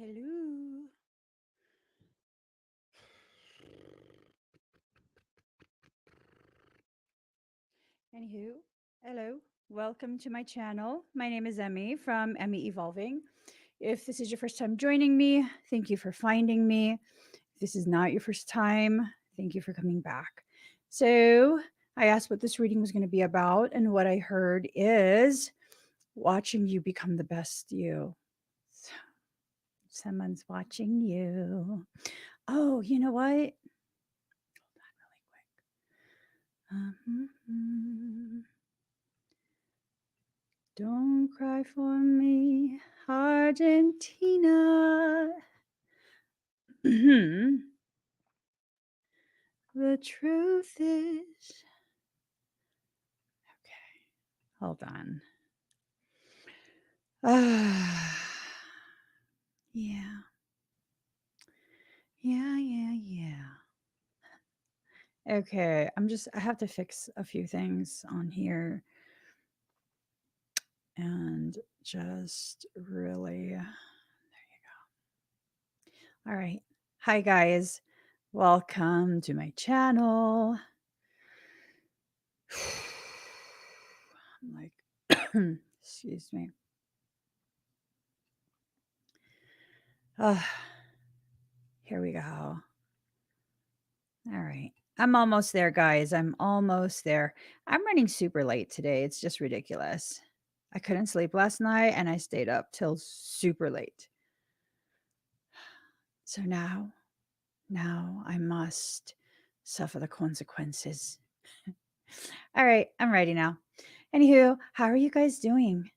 Hello. Anywho, hello. Welcome to my channel. My name is Emmy from Emmy Evolving. If this is your first time joining me, thank you for finding me. If this is not your first time, thank you for coming back. So, I asked what this reading was going to be about, and what I heard is watching you become the best you. Someone's watching you. Oh, you know what? Hold on really quick. Don't cry for me, Argentina. The truth is, okay, hold on. Yeah. Okay, I have to fix a few things on here and just really, there you go. All right. Hi, guys. Welcome to my channel. I'm like, excuse me. Here we go. All right. I'm almost there, guys. I'm almost there. I'm running super late today. It's just ridiculous. I couldn't sleep last night and I stayed up till super late. So now I must suffer the consequences. All right. I'm ready now. Anywho, how are you guys doing?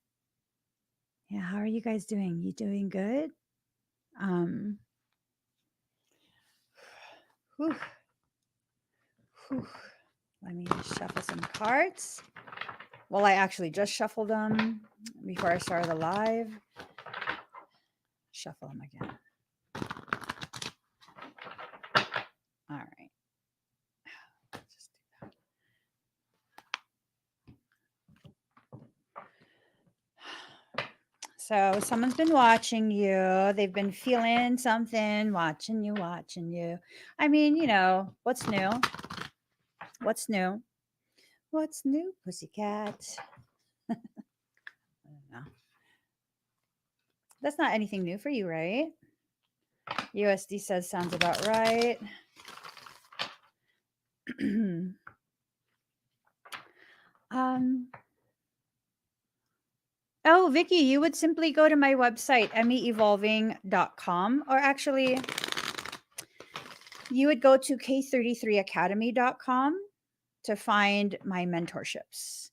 Yeah, how are you guys doing? You doing good? Whew. Whew. Let me shuffle some cards. Well, I actually just shuffled them before I started the live. Shuffle them again. All right. Just do that. So someone's been watching you. They've been feeling something, watching you. I mean, you know, what's new? What's new? What's new, pussycat? I don't know. That's not anything new for you, right? USD says sounds about right. Oh, Vicky, you would simply go to my website, emmyevolving.com, or actually, you would go to k33academy.com to find my mentorships.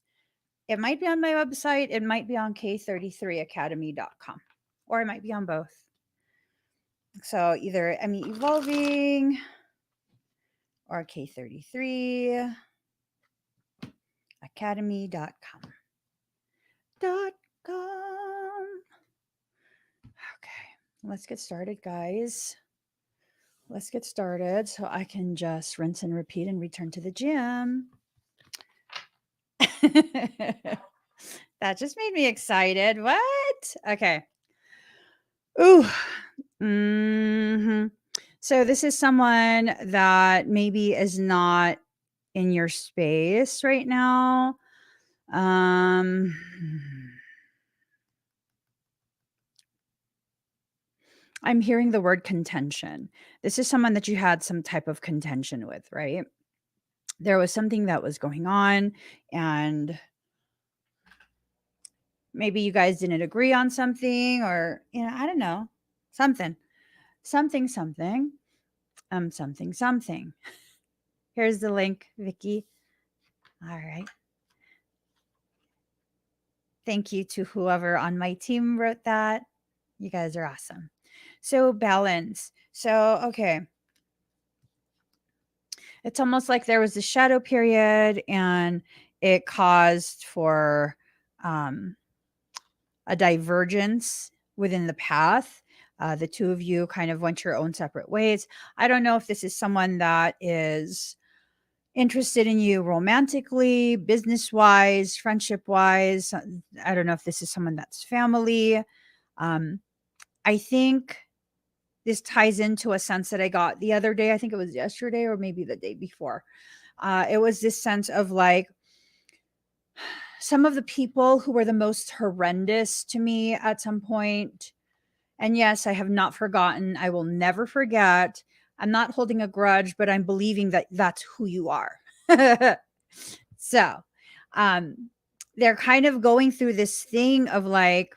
It might be on my website, it might be on k33academy.com, or it might be on both. So either Emmy Evolving or k33academy.com. Okay, let's get started, guys. Let's get started so I can just rinse and repeat and return to the gym. That just made me excited. What? Okay. Ooh. So this is someone that maybe is not in your space right now. I'm hearing the word contention. This is someone that you had some type of contention with, right? There was something that was going on, and maybe you guys didn't agree on something, or, you know, I don't know, something. Here's the link, Vicky. All right. Thank you to whoever on my team wrote that. You guys are awesome. So balance. So, okay. It's almost like there was a shadow period and it caused for a divergence within the path. The two of you kind of went your own separate ways. I don't know if this is someone that is interested in you romantically, business-wise, friendship-wise. I don't know if this is someone that's family. I think this ties into a sense that I got the other day. I think it was yesterday or maybe the day before. It was this sense of like some of the people who were the most horrendous to me at some point. And yes, I have not forgotten. I will never forget. I'm not holding a grudge, but I'm believing that that's who you are. So, they're kind of going through this thing of like,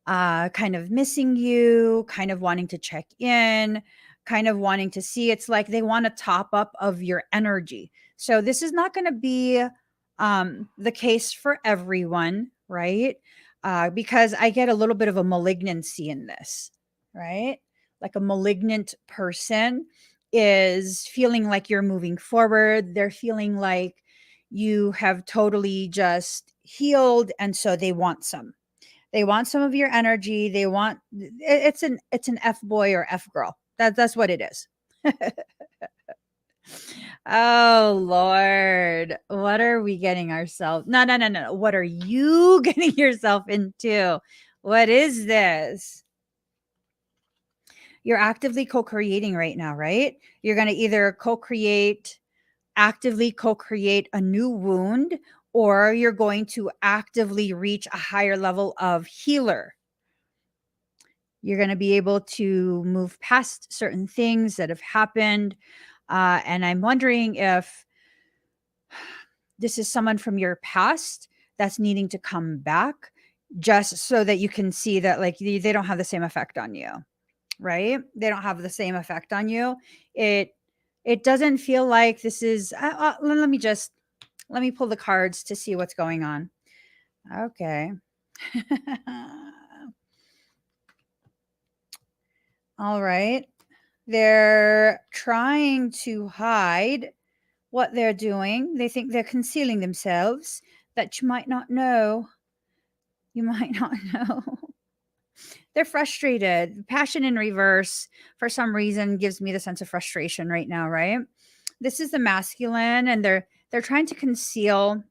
kind of missing you, kind of wanting to check in, kind of wanting to see. It's like they want a top up of your energy. So this is not going to be the case for everyone, right? Because I get a little bit of a malignancy in this, right? Like a malignant person is feeling like you're moving forward. They're feeling like you have totally just healed. And so they want some. They want some of your energy. They want it's an F boy or F girl. That's what it is. Oh Lord. What are we getting ourselves? No. What are you getting yourself into? What is this? You're actively co-creating right now, right? You're going to either actively co-create a new wound, or you're going to actively reach a higher level of healer. You're going to be able to move past certain things that have happened. And I'm wondering if this is someone from your past that's needing to come back, just so that you can see that like they don't have the same effect on you, right? They don't have the same effect on you. It doesn't feel like this is, let me pull the cards to see what's going on. Okay. All right. They're trying to hide what they're doing. They think they're concealing themselves, that you might not know. You might not know. They're frustrated. Passion in reverse, for some reason, gives me the sense of frustration right now, right? This is the masculine, and they're trying to conceal,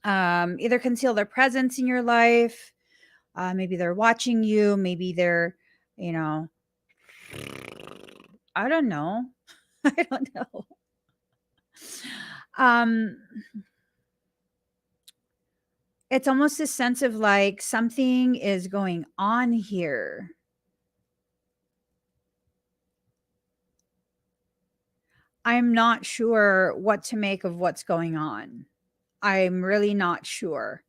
either conceal their presence in your life. Maybe they're watching you. Maybe they're, you know, I don't know. I don't know. Um, it's almost a sense of like something is going on here. I'm not sure what to make of what's going on. I'm really not sure.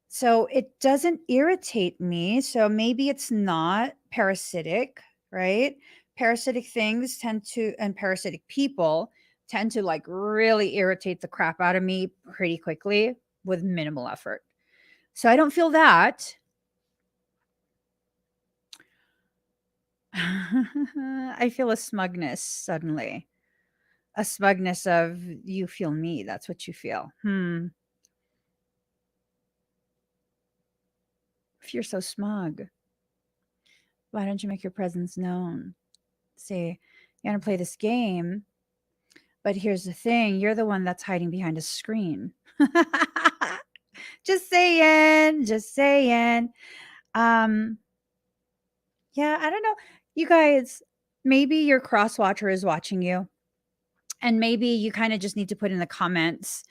So it doesn't irritate me. So maybe it's not parasitic, right? Parasitic things and parasitic people tend to like really irritate the crap out of me pretty quickly with minimal effort. So I don't feel that. I feel a smugness suddenly. A smugness of you feel me. That's what you feel. If you're so smug, why don't you make your presence known? Say, you want to play this game, but here's the thing, you're the one that's hiding behind a screen. Just saying, just saying. Yeah, I don't know. You guys, maybe your cross watcher is watching you, and maybe you kind of just need to put in the comments.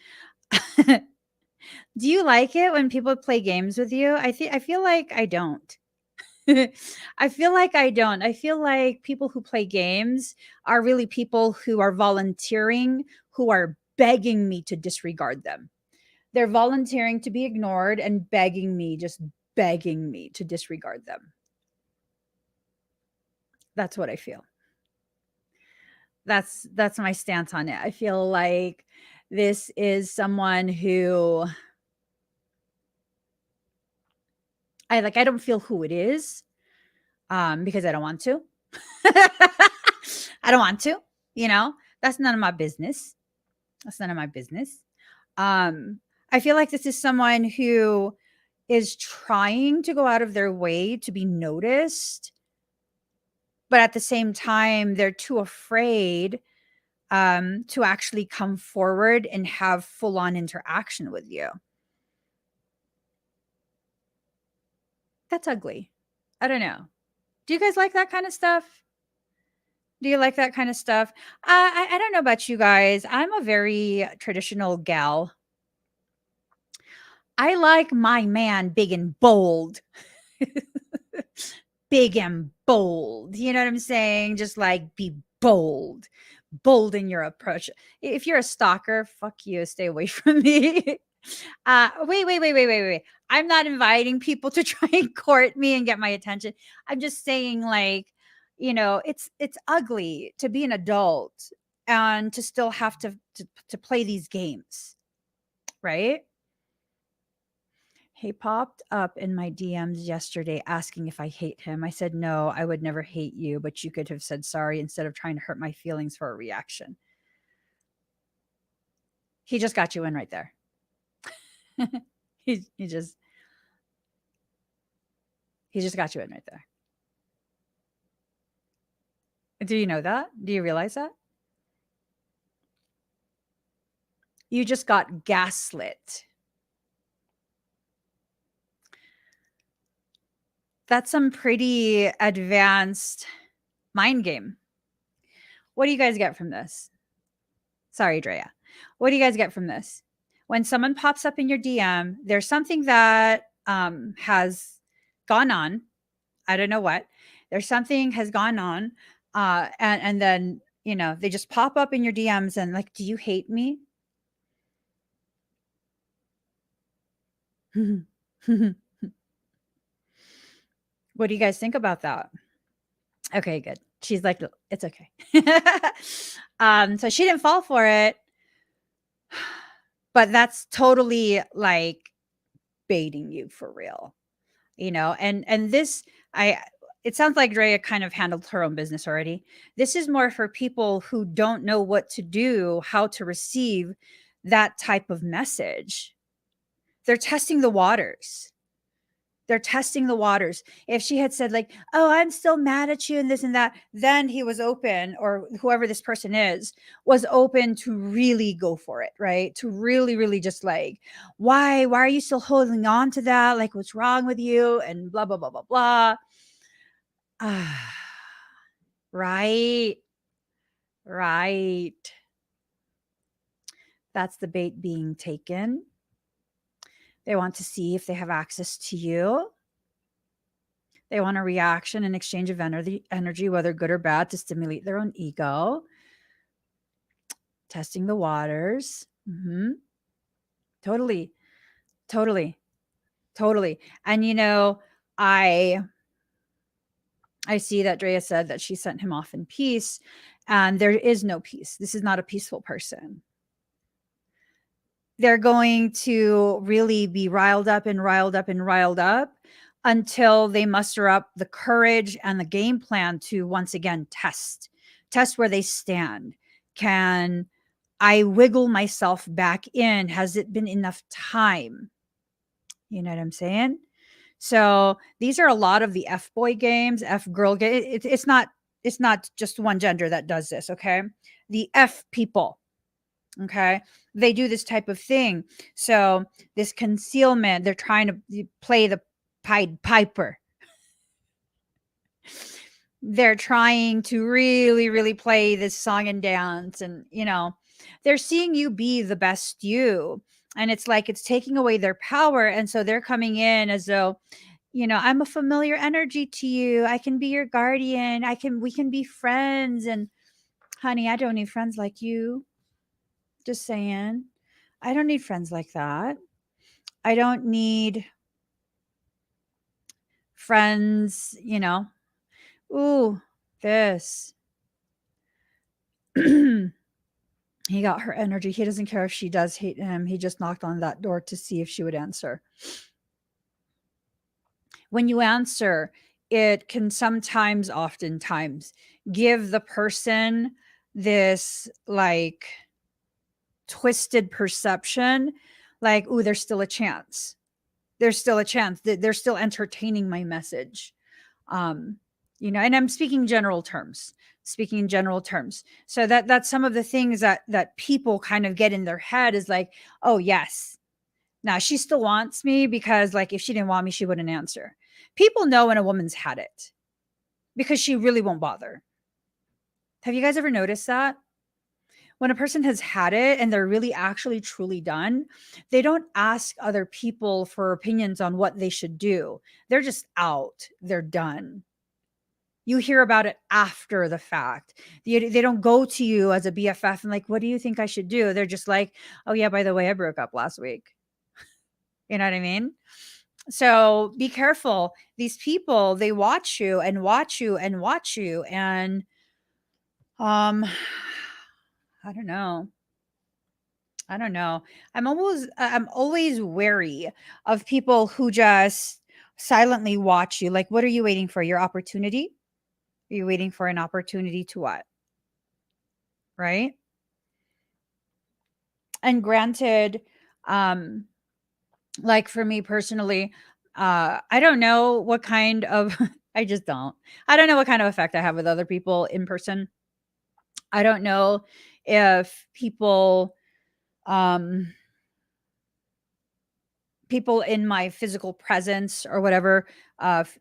Do you like it when people play games with you? I feel like I don't. I feel like I don't. I feel like people who play games are really people who are volunteering, who are begging me to disregard them. They're volunteering to be ignored and begging me, just begging me to disregard them. That's what I feel. That's my stance on it. I feel like this is someone who I don't feel who it is, because I don't want to. I don't want to, you know? That's none of my business. That's none of my business. I feel like this is someone who is trying to go out of their way to be noticed, but at the same time, they're too afraid to actually come forward and have full on interaction with you. That's ugly. I don't know. Do you guys like that kind of stuff? Do you like that kind of stuff? I don't know about you guys. I'm a very traditional gal. I like my man big and bold. Big and bold. You know what I'm saying? Just like be bold. Bold in your approach. If you're a stalker, fuck you. Stay away from me. Wait. I'm not inviting people to try and court me and get my attention. I'm just saying, like, it's ugly to be an adult and to still have to play these games, right? He popped up in my DMs yesterday asking if I hate him. I said, no, I would never hate you, but you could have said sorry instead of trying to hurt my feelings for a reaction. He just got you in right there. he just got you in right there. Do you know that? Do you realize that? You just got gaslit. That's some pretty advanced mind game. What do you guys get from this? Sorry, Drea. What do you guys get from this? When someone pops up in your DM, there's something that has gone on. I don't know what. There's something has gone on. And then, they just pop up in your DMs and like, do you hate me? What do you guys think about that? Okay, good. She's like, it's okay. So she didn't fall for it, but that's totally like baiting you for real, and this, it sounds like Drea kind of handled her own business already. This is more for people who don't know what to do, how to receive that type of message. They're testing the waters. If she had said like, oh, I'm still mad at you and this and that, then he was open, or whoever this person is was open to really go for it, right? To really, really just like, why are you still holding on to that? Like, what's wrong with you? And blah, blah, blah, blah, blah. Right. That's the bait being taken. They want to see if they have access to you. They want a reaction and exchange of energy, whether good or bad, to stimulate their own ego. Testing the waters. Totally. And I see that Drea said that she sent him off in peace, and there is no peace. This is not a peaceful person. They're going to really be riled up until they muster up the courage and the game plan to once again test where they stand. Can I wiggle myself back in? Has it been enough time? You know what I'm saying? So these are a lot of the F boy games, F girl game. It's not just one gender that does this. Okay. The F people. Okay. They do this type of thing. So this concealment, they're trying to play the Pied Piper. They're trying to really, really play this song and dance. And, they're seeing you be the best you. And it's like it's taking away their power. And so they're coming in as though, I'm a familiar energy to you. I can be your guardian. We can be friends. And honey, I don't need friends like you. Just saying. I don't need friends like that. I don't need friends, ooh, this. He got her energy. He doesn't care if she does hate him. He just knocked on that door to see if she would answer. When you answer, it can oftentimes give the person this like twisted perception, like, ooh, there's still a chance. They're still entertaining my message. And I'm speaking general terms. So that's some of the things that people kind of get in their head is like, oh yes, now she still wants me, because like if she didn't want me, she wouldn't answer. People know when a woman's had it because she really won't bother. Have you guys ever noticed that? When a person has had it and they're really actually truly done, they don't ask other people for opinions on what they should do. They're just out. They're done. You hear about it after the fact. They don't go to you as a BFF and like, what do you think I should do? They're just like, oh yeah, by the way, I broke up last week. You know what I mean? So be careful. These people, they watch you and watch you and watch you. And um, I don't know. I don't know. I'm always wary of people who just silently watch you. Like, what are you waiting for? Your opportunity? Are you waiting for an opportunity to what? Right? And granted, um, like for me personally, I don't know what kind of I just don't. I don't know what kind of effect I have with other people in person. I don't know if um people in my physical presence or whatever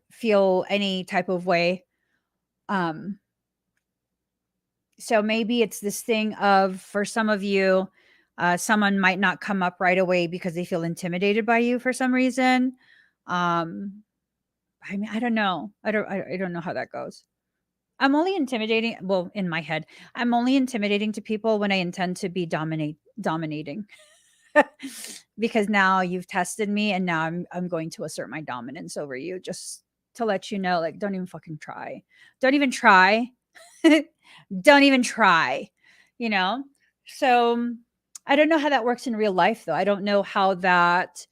feel any type of way. Um so maybe it's this thing of, for some of you, someone might not come up right away because they feel intimidated by you for some reason. um I mean, I don't know. I don't know how that goes. I'm only intimidating, well, in my head, I'm only intimidating to people when I intend to be dominating. Because now you've tested me and now I'm going to assert my dominance over you, just to let you know, like, don't even fucking try. Don't even try. Don't even try, you know? So I don't know how that works in real life though. I don't know how that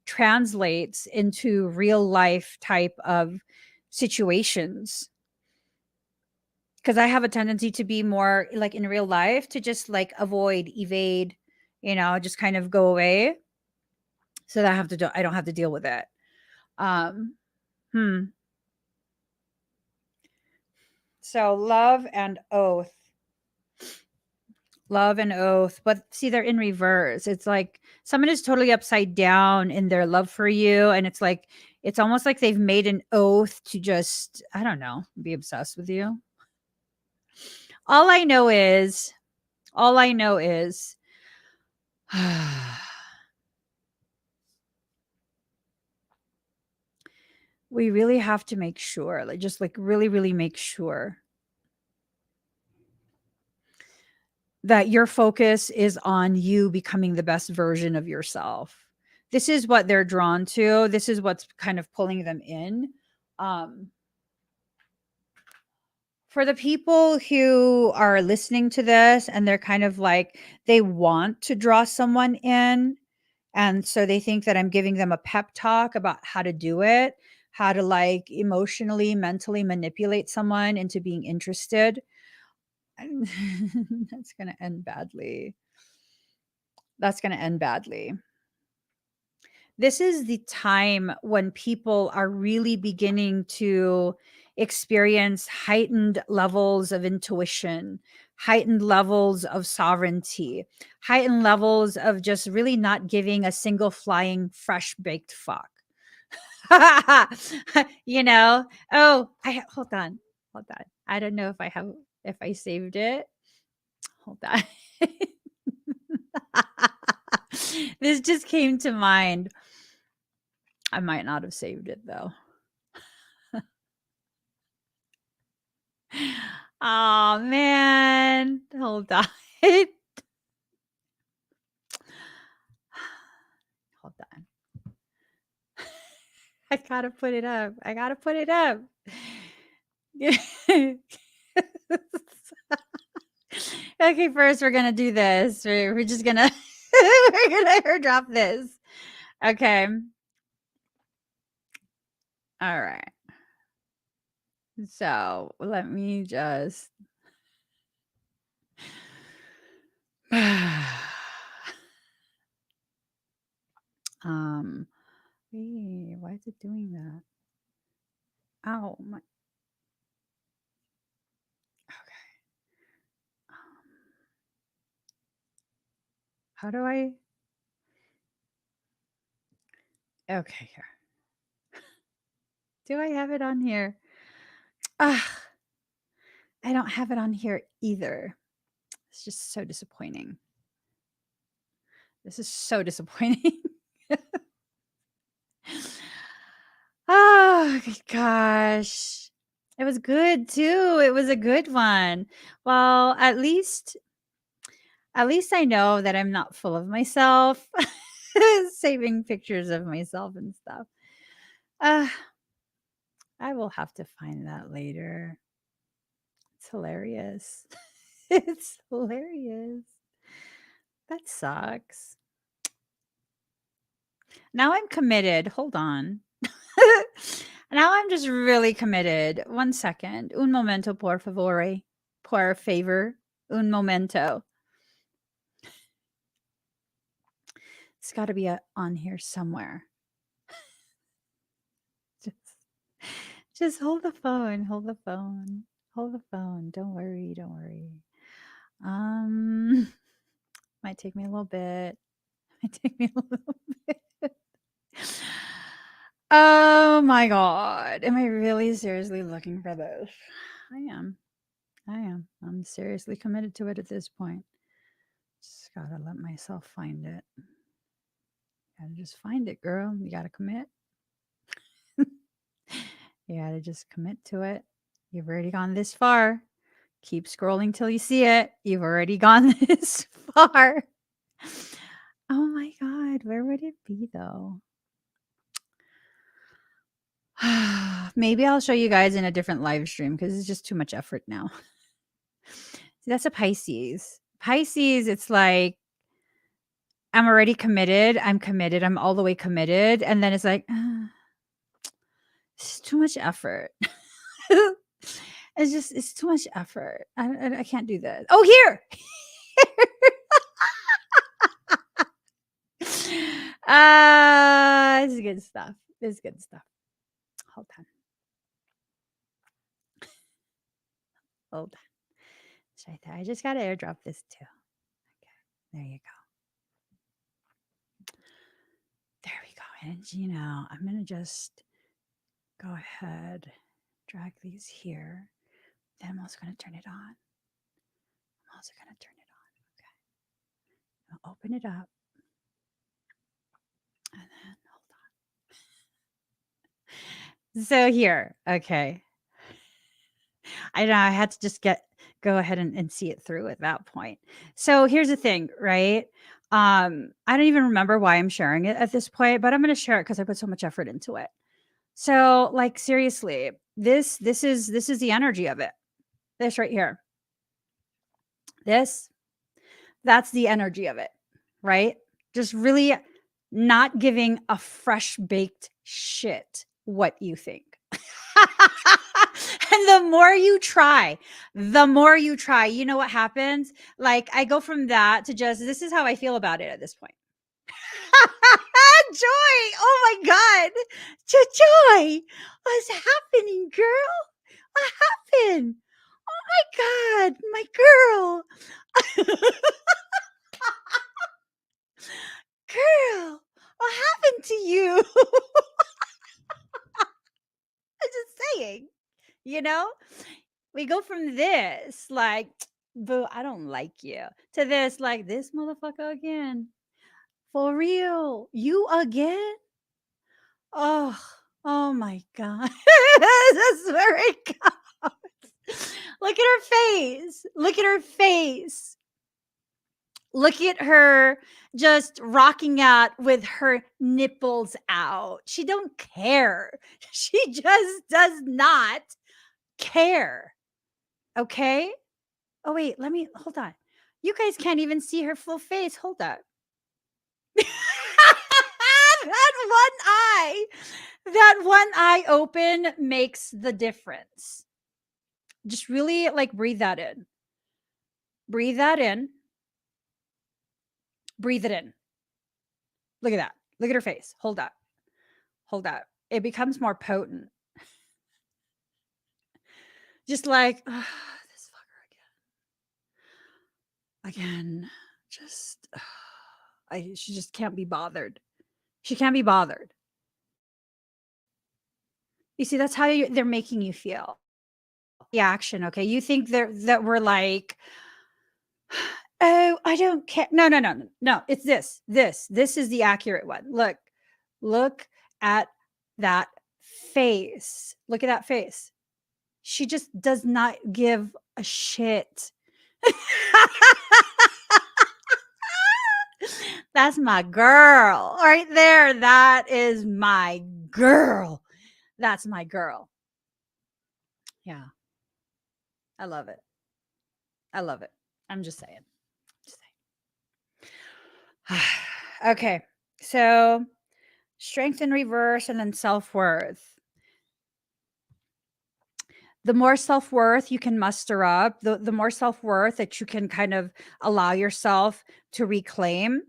translates into real life type of situations, because I have a tendency to be more like in real life to just like avoid, evade, just kind of go away so that I don't have to deal with it. Um, hmm. So love and oath, but see, they're in reverse. It's like someone is totally upside down in their love for you, and it's like it's almost like they've made an oath to just, I don't know, be obsessed with you. All I know is, all I know is, we really have to make sure, like, just like really, really make sure that your focus is on you becoming the best version of yourself. This is what they're drawn to. This is what's kind of pulling them in. Um, for the people who are listening to this and they're kind of like, they want to draw someone in. And so they think that I'm giving them a pep talk about how to do it, how to like emotionally, mentally manipulate someone into being interested. That's going to end badly. That's going to end badly. This is the time when people are really beginning to experience heightened levels of intuition, heightened levels of sovereignty, heightened levels of just really not giving a single flying fresh baked fuck. Oh, hold on. Hold on. I don't know if I saved it. Hold on. This just came to mind. I might not have saved it though. Oh man. Hold on. Hold on. I gotta put it up. I gotta put it up. Okay, first we're gonna do this. We're just gonna we're gonna airdrop this. Okay. All right. So let me just um why is it doing that? Oh my, okay. How do I, okay, here. Do I have it on here? Ugh, I don't have it on here either. It's just so disappointing. This is so disappointing. Oh gosh. It was good too. It was a good one. Well, at least I know that I'm not full of myself. Saving pictures of myself and stuff. Uh, I will have to find that later. It's hilarious. It's hilarious. That sucks. Now I'm committed. Hold on. Now I'm just really committed. 1 second. Un momento, por favor. Por favor. Un momento. It's got to be on here somewhere. Just hold the phone. Hold the phone. Hold the phone. Don't worry. Don't worry. Might take me a little bit. Might take me a little bit. Oh my god. Am I really seriously looking for this? I am. I'm seriously committed to it at this point. Just gotta let myself find it. Gotta just find it, girl. You gotta commit. You gotta just commit to it. You've already gone this far. Keep scrolling till you see it. You've already gone this far. Oh my god, where would it be though? Maybe I'll show you guys in a different live stream because it's just too much effort now. See, that's a Pisces. Pisces, it's like I'm already committed. I'm committed. I'm all the way committed. And then it's like, it's too much effort. It's too much effort. I can't do this. Oh, here. This is good stuff. This is good stuff. Hold on. Hold on. It's right there. I just got to airdrop this too. Okay. There you go. There we go. And I'm going to just go ahead, drag these here. Then I'm also going to turn it on. I'm also going to turn it on. Okay. I'll open it up. And then hold on. So here, okay. I know I had to just go ahead and see it through at that point. So here's the thing, right? I don't even remember why I'm sharing it at this point, but I'm going to share it because I put so much effort into it. So, like, seriously, this is the energy of it. This right here. That's the energy of it, right? Just really not giving a fresh baked shit what you think. And the more you try, you know what happens? Like, I go from that to just, this is how I feel about it at this point. Joy. Oh my God. Joy. What's happening, girl? What happened? Oh my God, my girl. Girl, what happened to you? I'm just saying, we go from this, like, boo, I don't like you, to this, like, this motherfucker again. For real. You again? Oh my God. That's where it comes. Look at her face. Look at her face. Look at her just rocking out with her nipples out. She don't care. She just does not care. Okay? Oh wait, hold on. You guys can't even see her full face. Hold on. That one eye open makes the difference. Just really like breathe that in. Breathe that in. Breathe it in. Look at that. Look at her face. Hold up. Hold up. It becomes more potent. Just like, this fucker again. Just, she just can't be bothered. She can't be bothered. You see, that's how they're making you feel. The action, okay? You think that we're like, oh, I don't care. No, no, no, no. It's this. This is the accurate one. Look at that face. Look at that face. She just does not give a shit. That's my girl right there. That is my girl. That's my girl. Yeah. I love it. I love it. I'm just saying. Okay. So strength in reverse and then self-worth. The more self-worth you can muster up, the more self-worth that you can kind of allow yourself to reclaim,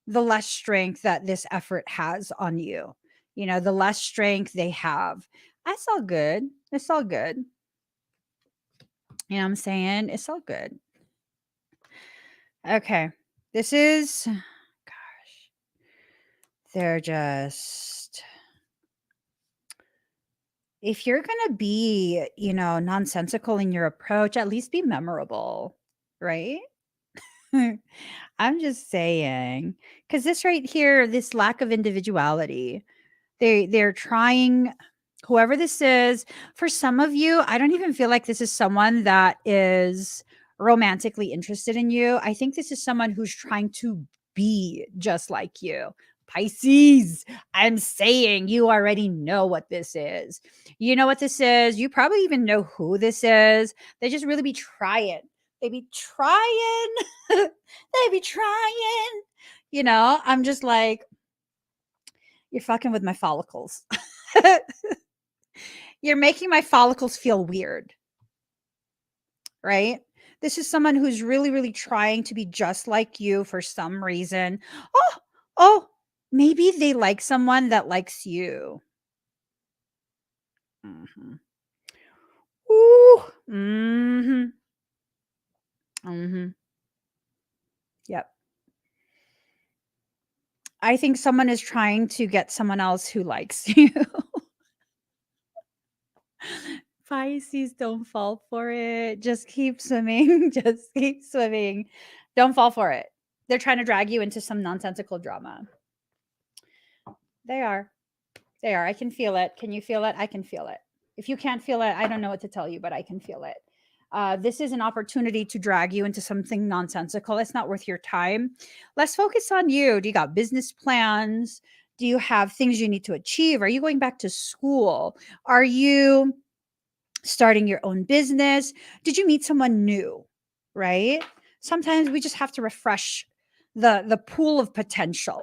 the less strength that this effort has on you. You know, the less strength they have. That's all good. It's all good. You know what I'm saying? It's all good. Okay. This is, gosh, they're just, if you're going to be, you know, nonsensical in your approach, at least be memorable, right? I'm just saying, because this right here, this lack of individuality, they're trying, whoever this is, for some of you, I don't even feel like this is someone that is romantically interested in you. I think this is someone who's trying to be just like you. Pisces, I'm saying you already know what this is. You know what this is. You probably even know who this is. They just really be trying. They be trying. They be trying. You know, I'm just like, you're fucking with my follicles. You're making my follicles feel weird, right? This is someone who's really, really trying to be just like you for some reason. Oh, maybe they like someone that likes you. Mm-hmm. Ooh. Mm-hmm. Mm-hmm. Yep. I think someone is trying to get someone else who likes you. Pisces, don't fall for it. Just keep swimming. Just keep swimming. Don't fall for it. They're trying to drag you into some nonsensical drama. They are. They are. I can feel it. Can you feel it? I can feel it. If you can't feel it, I don't know what to tell you, but I can feel it. This is an opportunity to drag you into something nonsensical. It's not worth your time. Let's focus on you. Do you got business plans? Do you have things you need to achieve? Are you going back to school? Are you starting your own business? Did you meet someone new? Right? Sometimes we just have to refresh the pool of potential.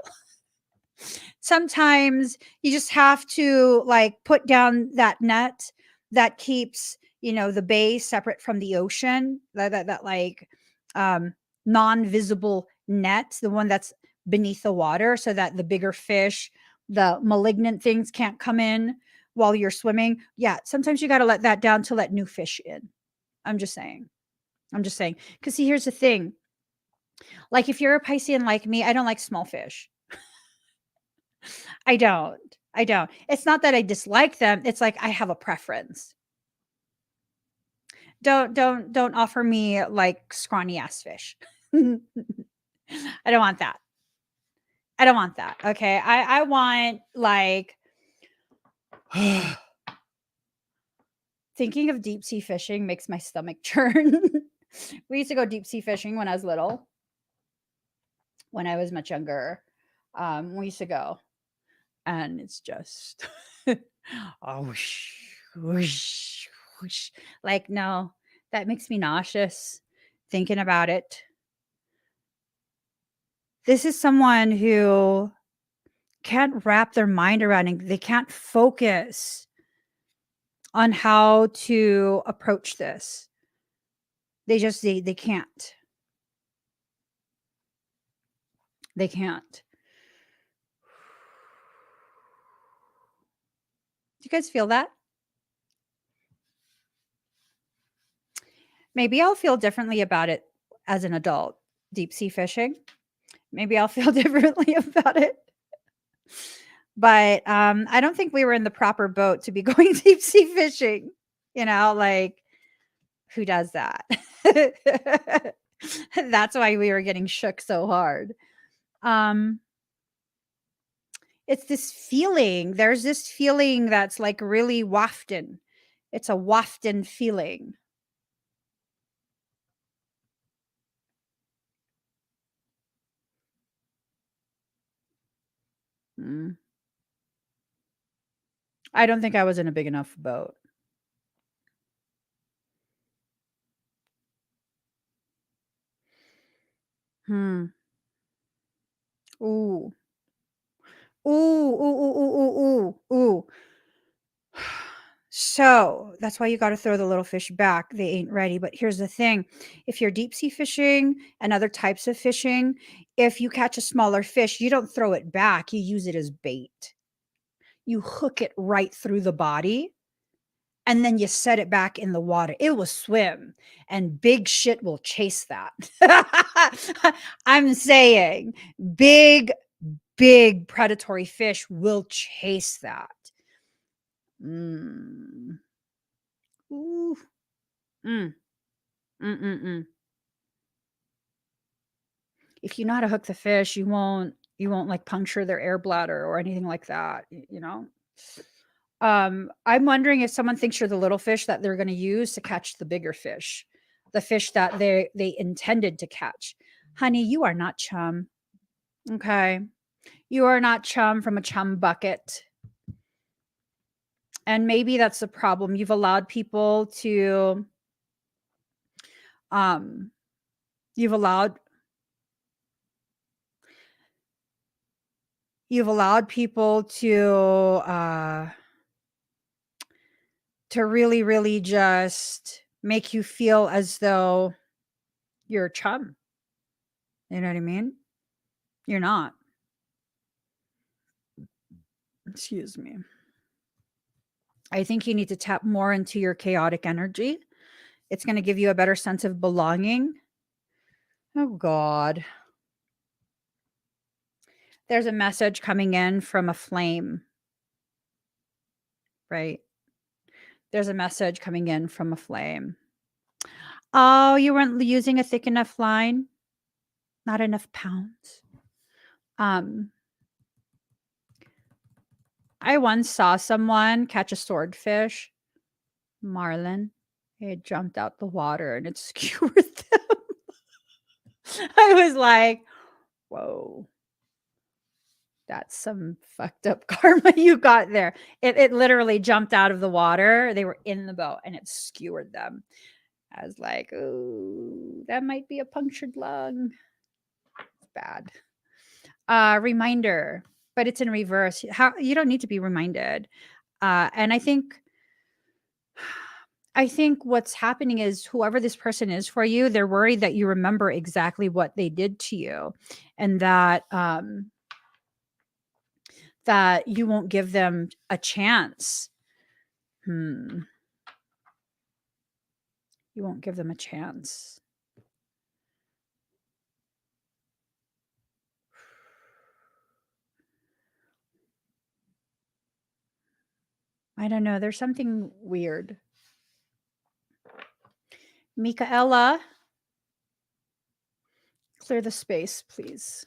Sometimes you just have to like put down that net that keeps, you know, the bay separate from the ocean, that like non-visible net, the one that's beneath the water, so that the bigger fish, the malignant things can't come in while you're swimming. Yeah, sometimes you got to let that down to let new fish in. I'm just saying. I'm just saying. Because see, here's the thing. Like if you're a Piscean like me, I don't like small fish. I don't. I don't. It's not that I dislike them. It's like I have a preference. Don't offer me like scrawny ass fish. I don't want that. I don't want that. Okay. I want like thinking of deep sea fishing makes my stomach churn. We used to go deep sea fishing when I was little. When I was much younger. We used to go. And it's just oh whoosh, whoosh, whoosh. Like no, that makes me nauseous thinking about it. This is someone who can't wrap their mind around it. They can't focus on how to approach this. They can't. They can't. Do you guys feel that? Maybe I'll feel differently about it as an adult. Deep sea fishing. Maybe I'll feel differently about it. But I don't think we were in the proper boat to be going deep sea fishing. Like, who does that? That's why we were getting shook so hard. It's this feeling. There's this feeling that's like really wafting. It's a wafting feeling. Mm. I don't think I was in a big enough boat. Hmm. Ooh. Ooh, ooh, ooh, ooh, ooh, ooh, ooh. So that's why you got to throw the little fish back. They ain't ready. But here's the thing, if you're deep sea fishing and other types of fishing, if you catch a smaller fish, you don't throw it back. You use it as bait. You hook it right through the body and then you set it back in the water. It will swim and big shit will chase that. I'm saying big predatory fish will chase that. Mm. Ooh. Mm. Mm-mm-mm. If you know how to hook the fish, you won't like puncture their air bladder or anything like that, I'm wondering if someone thinks you're the little fish that they're going to use to catch the bigger fish, the fish that they intended to catch. Honey, you are not chum. Okay. You are not chum from a chum bucket. And maybe that's the problem. You've allowed people to um you've allowed people to really, really just make you feel as though you're a chum. You know what I mean? You're not. Excuse me. I think you need to tap more into your chaotic energy. It's going to give you a better sense of belonging. Oh, God. There's a message coming in from a flame, right? There's a message coming in from a flame. Oh, you weren't using a thick enough line? Not enough pounds. I once saw someone catch a swordfish, marlin. It jumped out the water and it skewered them. I was like, whoa, that's some fucked up karma you got there. It literally jumped out of the water. They were in the boat and it skewered them. I was like, ooh, that might be a punctured lung. Bad. Reminder, but it's in reverse. How you don't need to be reminded. And I think what's happening is whoever this person is for you, they're worried that you remember exactly what they did to you, and that you won't give them a chance. You won't give them a chance. I don't know. There's something weird. Michaela, clear the space, please.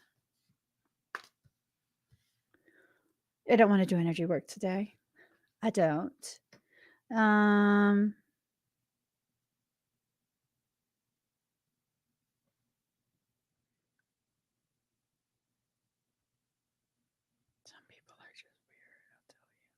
I don't want to do energy work today. I don't. Some people are just weird, I'll tell you.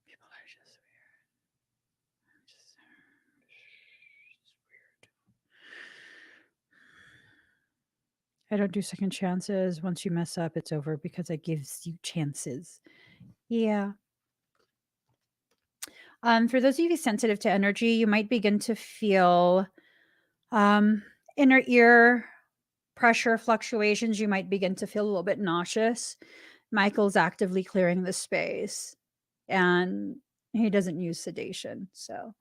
People are just weird. Just weird. I don't do second chances. Once you mess up, it's over because it gives you chances. Yeah. For those of you sensitive to energy, you might begin to feel inner ear pressure fluctuations. You might begin to feel a little bit nauseous. Michael's actively clearing the space. And He doesn't use sedation. So,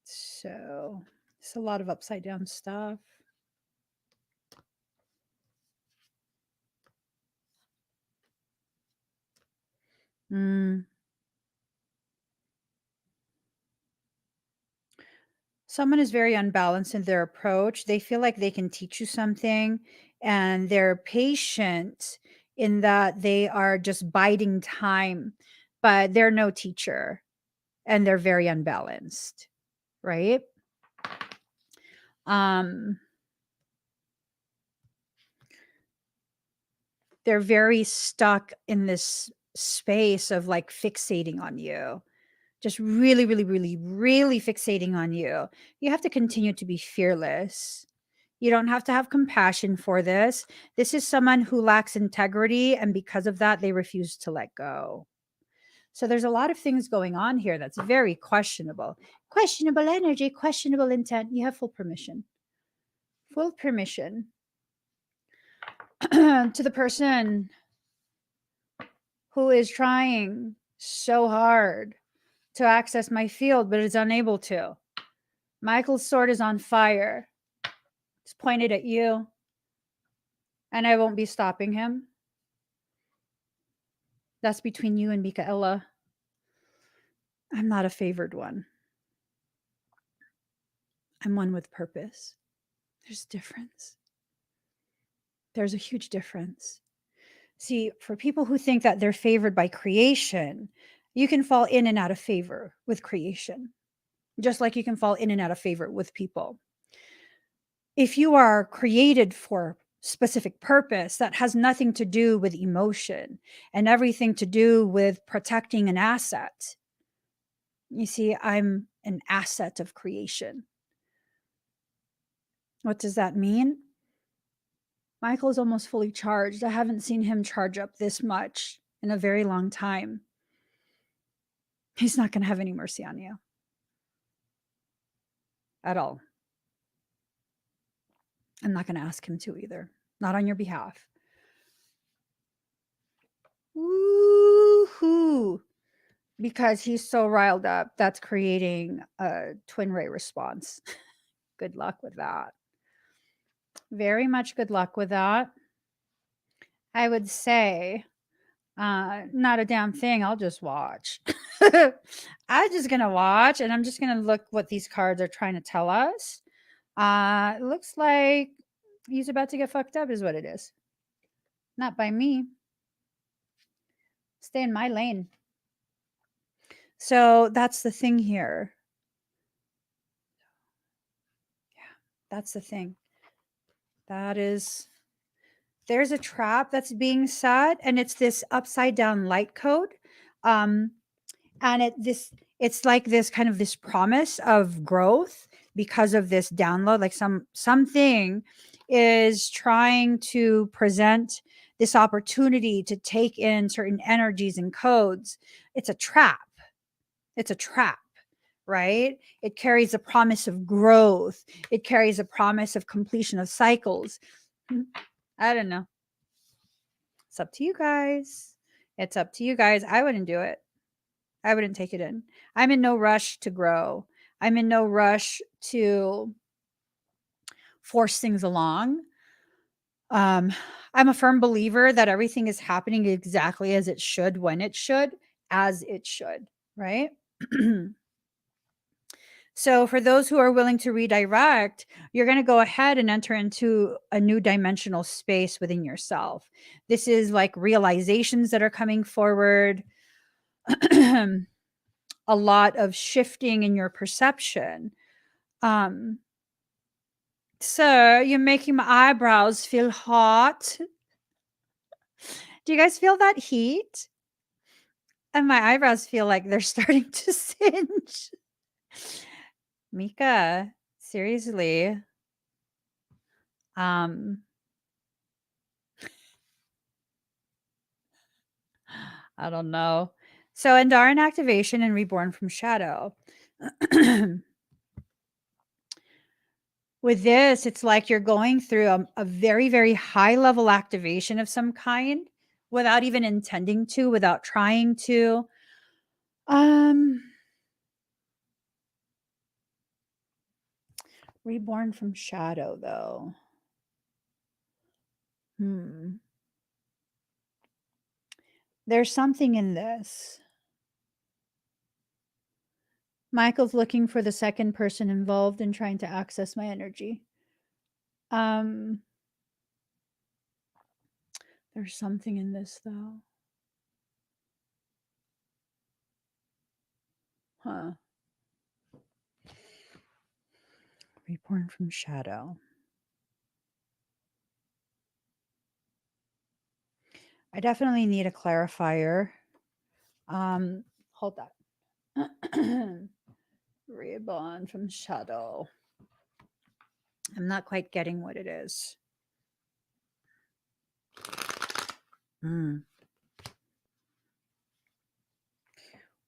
so it's a lot of upside down stuff. Someone is very unbalanced in their approach. They feel like they can teach you something, and they're patient in that they are just biding time, but they're no teacher, and they're very unbalanced, right? They're very stuck in this space of like fixating on you. Just really, really, really, really fixating on you. You have to continue to be fearless. You don't have to have compassion for this. This is someone who lacks integrity, and because of that, they refuse to let go. So there's a lot of things going on here that's very questionable. Questionable energy, questionable intent. You have full permission. Full permission. To the person who is trying so hard to access my field, but is unable to. Michael's sword is on fire. It's pointed at you, and I won't be stopping him. That's between you and Michaela. I'm not a favored one. I'm one with purpose. There's a difference. There's a huge difference. See, for people who think that they're favored by creation, you can fall in and out of favor with creation, just like you can fall in and out of favor with people. If you are created for specific purpose that has nothing to do with emotion and everything to do with protecting an asset, you see, I'm an asset of creation. What does that mean? Michael is almost fully charged. I haven't seen him charge up this much in a very long time. He's not going to have any mercy on you at all. I'm not going to ask him to either, not on your behalf. Woohoo! Because he's so riled up, that's creating a twin ray response. Good luck with that. Very much good luck with that. I would say, not a damn thing. I'll just watch. I'm just going to watch, and I'm just going to look what these cards are trying to tell us. It looks like he's about to get fucked up is what it is. Not by me. Stay in my lane. So that's the thing here. Yeah, that's the thing. There's a trap that's being set, and it's this upside down light code. And it's like this kind of this promise of growth because of this download. Like something is trying to present this opportunity to take in certain energies and codes. It's a trap. It's a trap, right? It carries a promise of growth. It carries a promise of completion of cycles. I don't know. It's up to you guys. It's up to you guys. I wouldn't do it. I wouldn't take it in. I'm in no rush to grow. I'm in no rush to force things along. I'm a firm believer that everything is happening exactly as it should, when it should, as it should, right? So for those who are willing to redirect, you're going to go ahead and enter into a new dimensional space within yourself. This is like realizations that are coming forward. A lot of shifting in your perception. Sir, you're making my eyebrows feel hot. Do you guys feel that heat? And my eyebrows feel like they're starting to singe. Mika, seriously. I don't know. So Andaran activation and reborn from shadow. With this, it's like you're going through a very, very high level activation of some kind without even intending to, without trying to. Reborn from shadow, though. There's something in this. Michael's looking for the second person involved in trying to access my energy. There's something in this, though. Huh. Reborn from shadow. I definitely need a clarifier. Hold that. Reborn from shadow. I'm not quite getting what it is.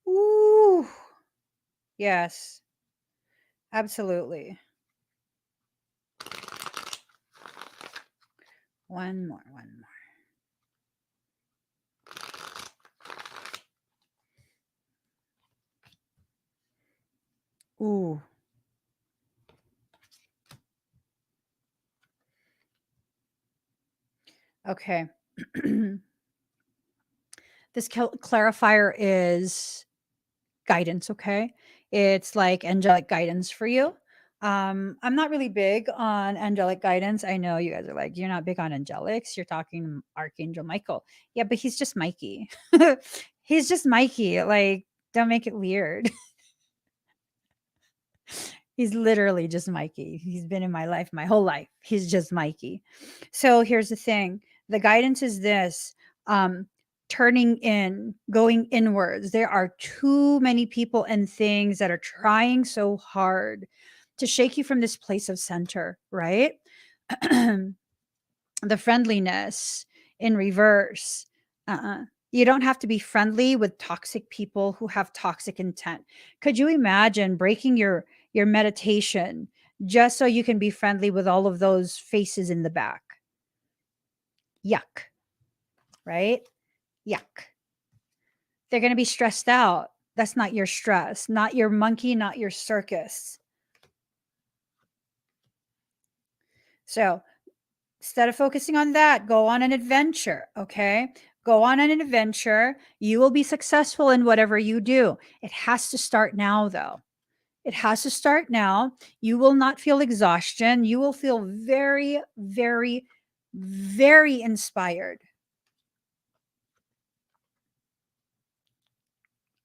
Ooh. Yes. Absolutely. One more. Ooh. Okay. This clarifier is guidance, okay? It's like angelic guidance for you. I'm not really big on angelic guidance. I know you guys are like, you're not big on angelics. You're talking Archangel Michael. Yeah, but he's just Mikey. He's just Mikey. Like, don't make it weird. He's literally just Mikey. He's been in my life my whole life. He's just Mikey. So here's the thing. The guidance is this. Turning in, going inwards. There are too many people and things that are trying so hard to shake you from this place of center, right? The friendliness in reverse. You don't have to be friendly with toxic people who have toxic intent. Could you imagine breaking your meditation just so you can be friendly with all of those faces in the back? Yuck. Right? Yuck. They're going to be stressed out. That's not your stress, not your monkey, not your circus. So instead of focusing on that, go on an adventure. Okay. Go on an adventure. You will be successful in whatever you do. It has to start now, though. It has to start now. You will not feel exhaustion. You will feel very, very, very inspired.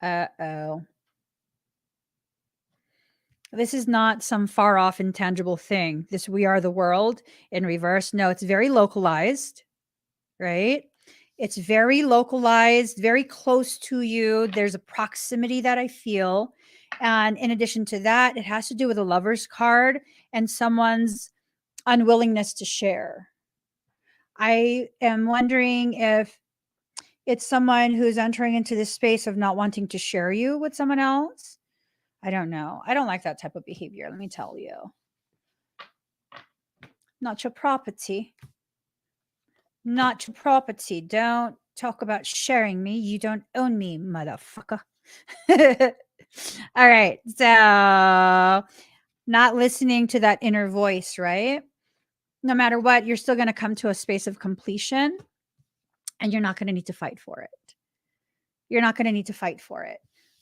Uh-oh. This is not some far off intangible thing. This we are the world in reverse. No, it's very localized, right? It's very localized, very close to you. There's a proximity that I feel. And in addition to that, it has to do with a lover's card and someone's unwillingness to share. I am wondering if it's someone who's entering into this space of not wanting to share you with someone else. I don't know. I don't like that type of behavior, let me tell you. Not your property. Not your property. Don't talk about sharing me. You don't own me, motherfucker. All right. So, not listening to that inner voice, right? No matter what, you're still going to come to a space of completion and you're not going to need to fight for it. You're not going to need to fight for it.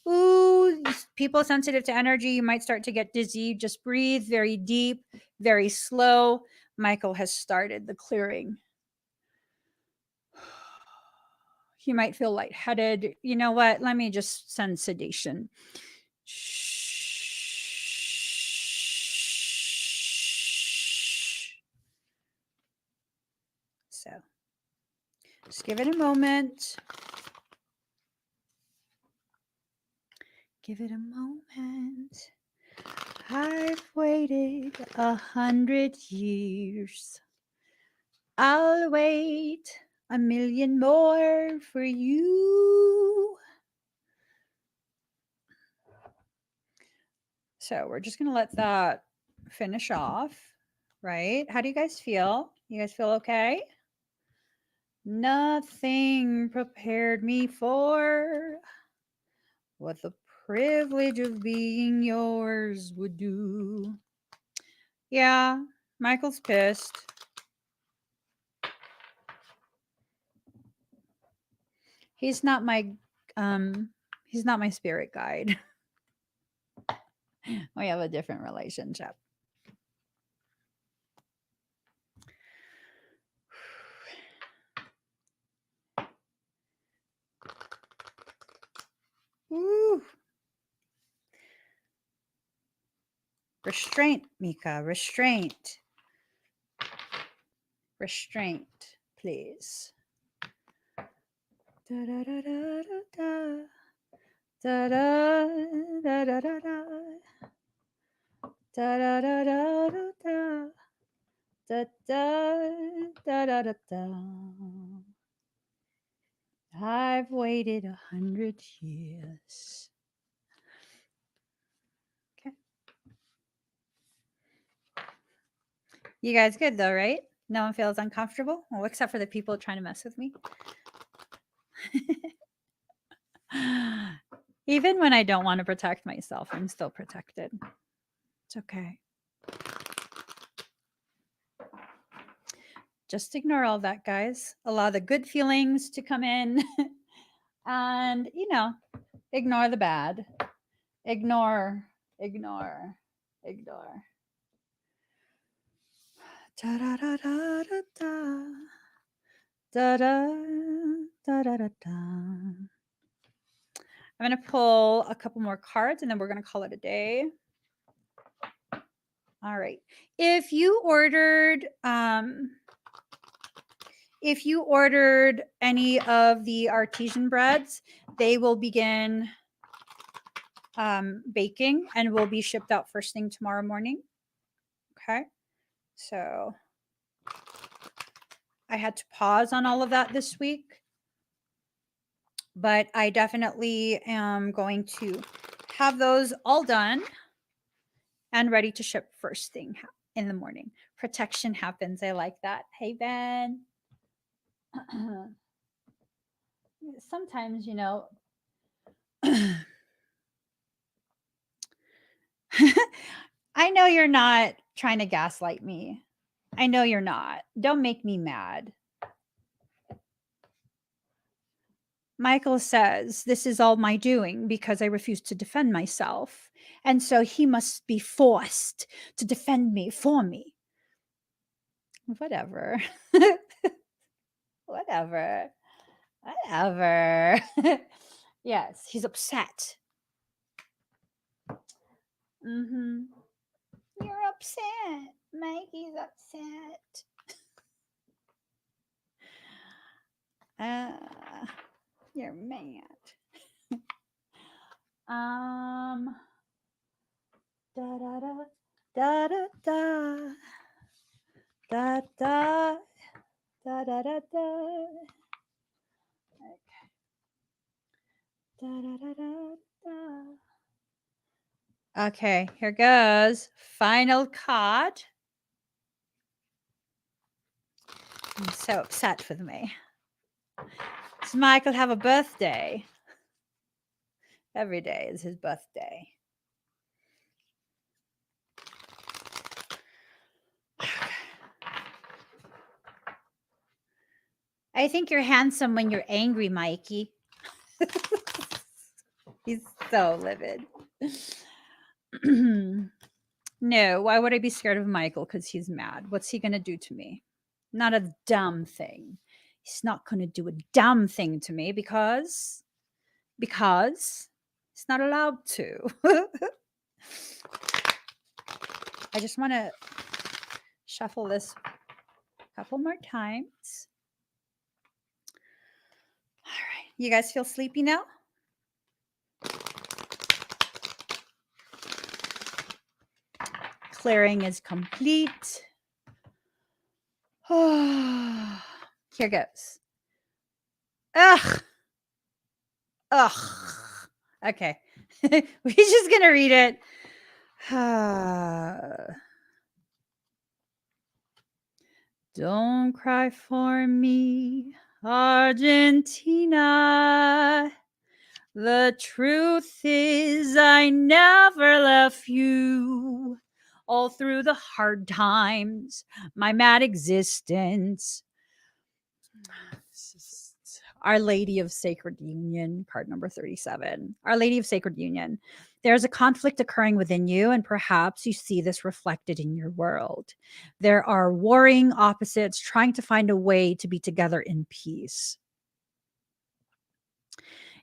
Ooh, people sensitive to energy, you might start to get dizzy. Just breathe very deep, very slow. Michael has started the clearing. You might feel lightheaded. You know what? Let me just send sedation. So just give it a moment. Give it a moment. I've waited 100 years. I'll wait a million more for you. So we're just going to let that finish off. right? How do you guys feel? You guys feel okay? Nothing prepared me for what the privilege of being yours would do. Yeah, Michael's pissed. He's not my spirit guide. We have a different relationship. Woo. Restraint, Mika. Restraint. Restraint, please. Da da da da da da da da da da da da da da da da da da da da. I've waited 100 years. Okay. You guys good though, right? No one feels uncomfortable? Well, except for the people trying to mess with me. Even when I don't want to protect myself, I'm still protected. It's okay. Just ignore all that, guys. Allow the good feelings to come in and, ignore the bad. Ignore. Da da da da da da. Da da da da da da. I'm going to pull a couple more cards and then we're going to call it a day. All right. If you ordered any of the artisan breads, they will begin baking and will be shipped out first thing tomorrow morning. Okay. So I had to pause on all of that this week, but I definitely am going to have those all done and ready to ship first thing in the morning. Protection happens. I like that. Hey, Ben. Sometimes, I know you're not trying to gaslight me. I know you're not. Don't make me mad. Michael says, this is all my doing because I refuse to defend myself. And so he must be forced to defend me for me. Whatever. Whatever. Yes, he's upset. Mm-hmm. You're upset. Mikey's upset. You're mad. Da da da da da da da da da da da da. Okay. Da da da da da. Okay, here goes. Final card. I'm so upset with me. Does Michael have a birthday? Every day is his birthday. I think you're handsome when you're angry, Mikey. He's so livid. No, why would I be scared of Michael? Because he's mad. What's he going to do to me? Not a dumb thing. He's not going to do a dumb thing to me because he's not allowed to. I just want to shuffle this a couple more times. All right. You guys feel sleepy now? Clearing is complete. Here goes. Ugh. Okay. We're just going to read it. Don't cry for me, Argentina. The truth is, I never left you. All through the hard times, my mad existence. Our Lady of Sacred Union, card number 37. Our Lady of Sacred Union. There's a conflict occurring within you, and perhaps you see this reflected in your world. There are warring opposites trying to find a way to be together in peace.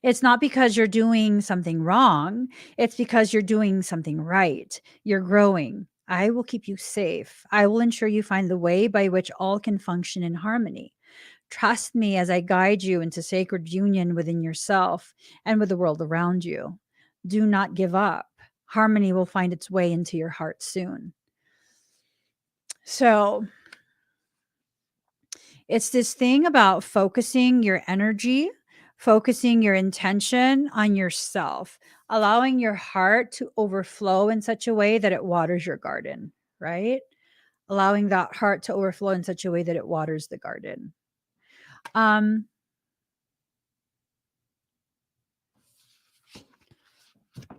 It's not because you're doing something wrong. It's because you're doing something right. You're growing. I will keep you safe. I will ensure you find the way by which all can function in harmony. Trust me as I guide you into sacred union within yourself and with the world around you. Do not give up. Harmony will find its way into your heart soon. So, it's this thing about focusing your energy, focusing your intention on yourself, allowing your heart to overflow in such a way that it waters your garden, right? Allowing that heart to overflow in such a way that it waters the garden.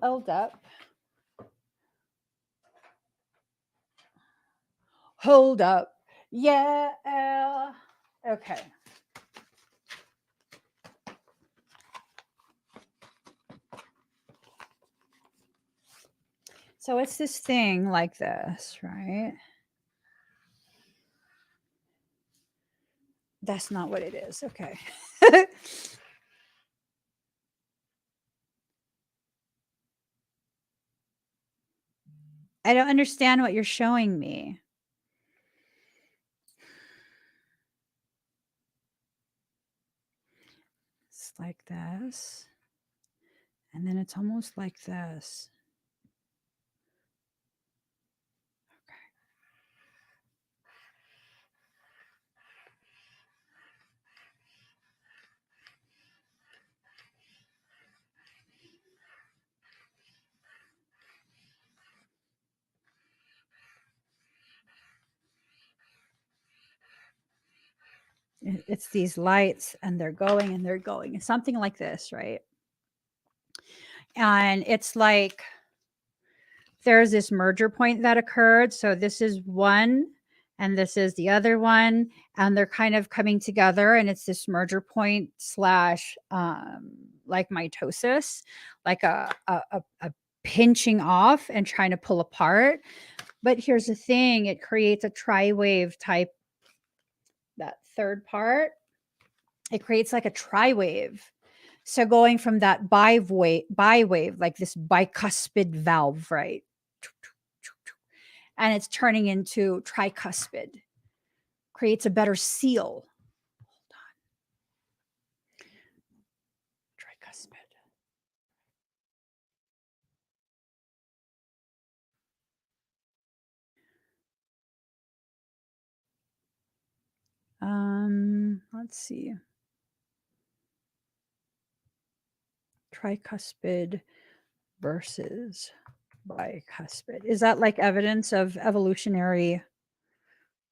Hold up. Hold up. Yeah. Okay. So it's this thing like this, right? That's not what it is. Okay. I don't understand what you're showing me. It's like this. And then it's almost like this. It's these lights and they're going and they're going. It's something like this, right? And it's like there's this merger point that occurred. So this is one and this is the other one. And they're kind of coming together. And it's this merger point slash like mitosis, like a pinching off and trying to pull apart. But here's the thing, it creates a tri-wave type, that third part, it creates like a tri-wave. So going from that bi-wave, like this bicuspid valve, right? And it's turning into tricuspid, creates a better seal. Hold on. Tricuspid. Let's see. Tricuspid versus bicuspid. Is that like evidence of evolutionary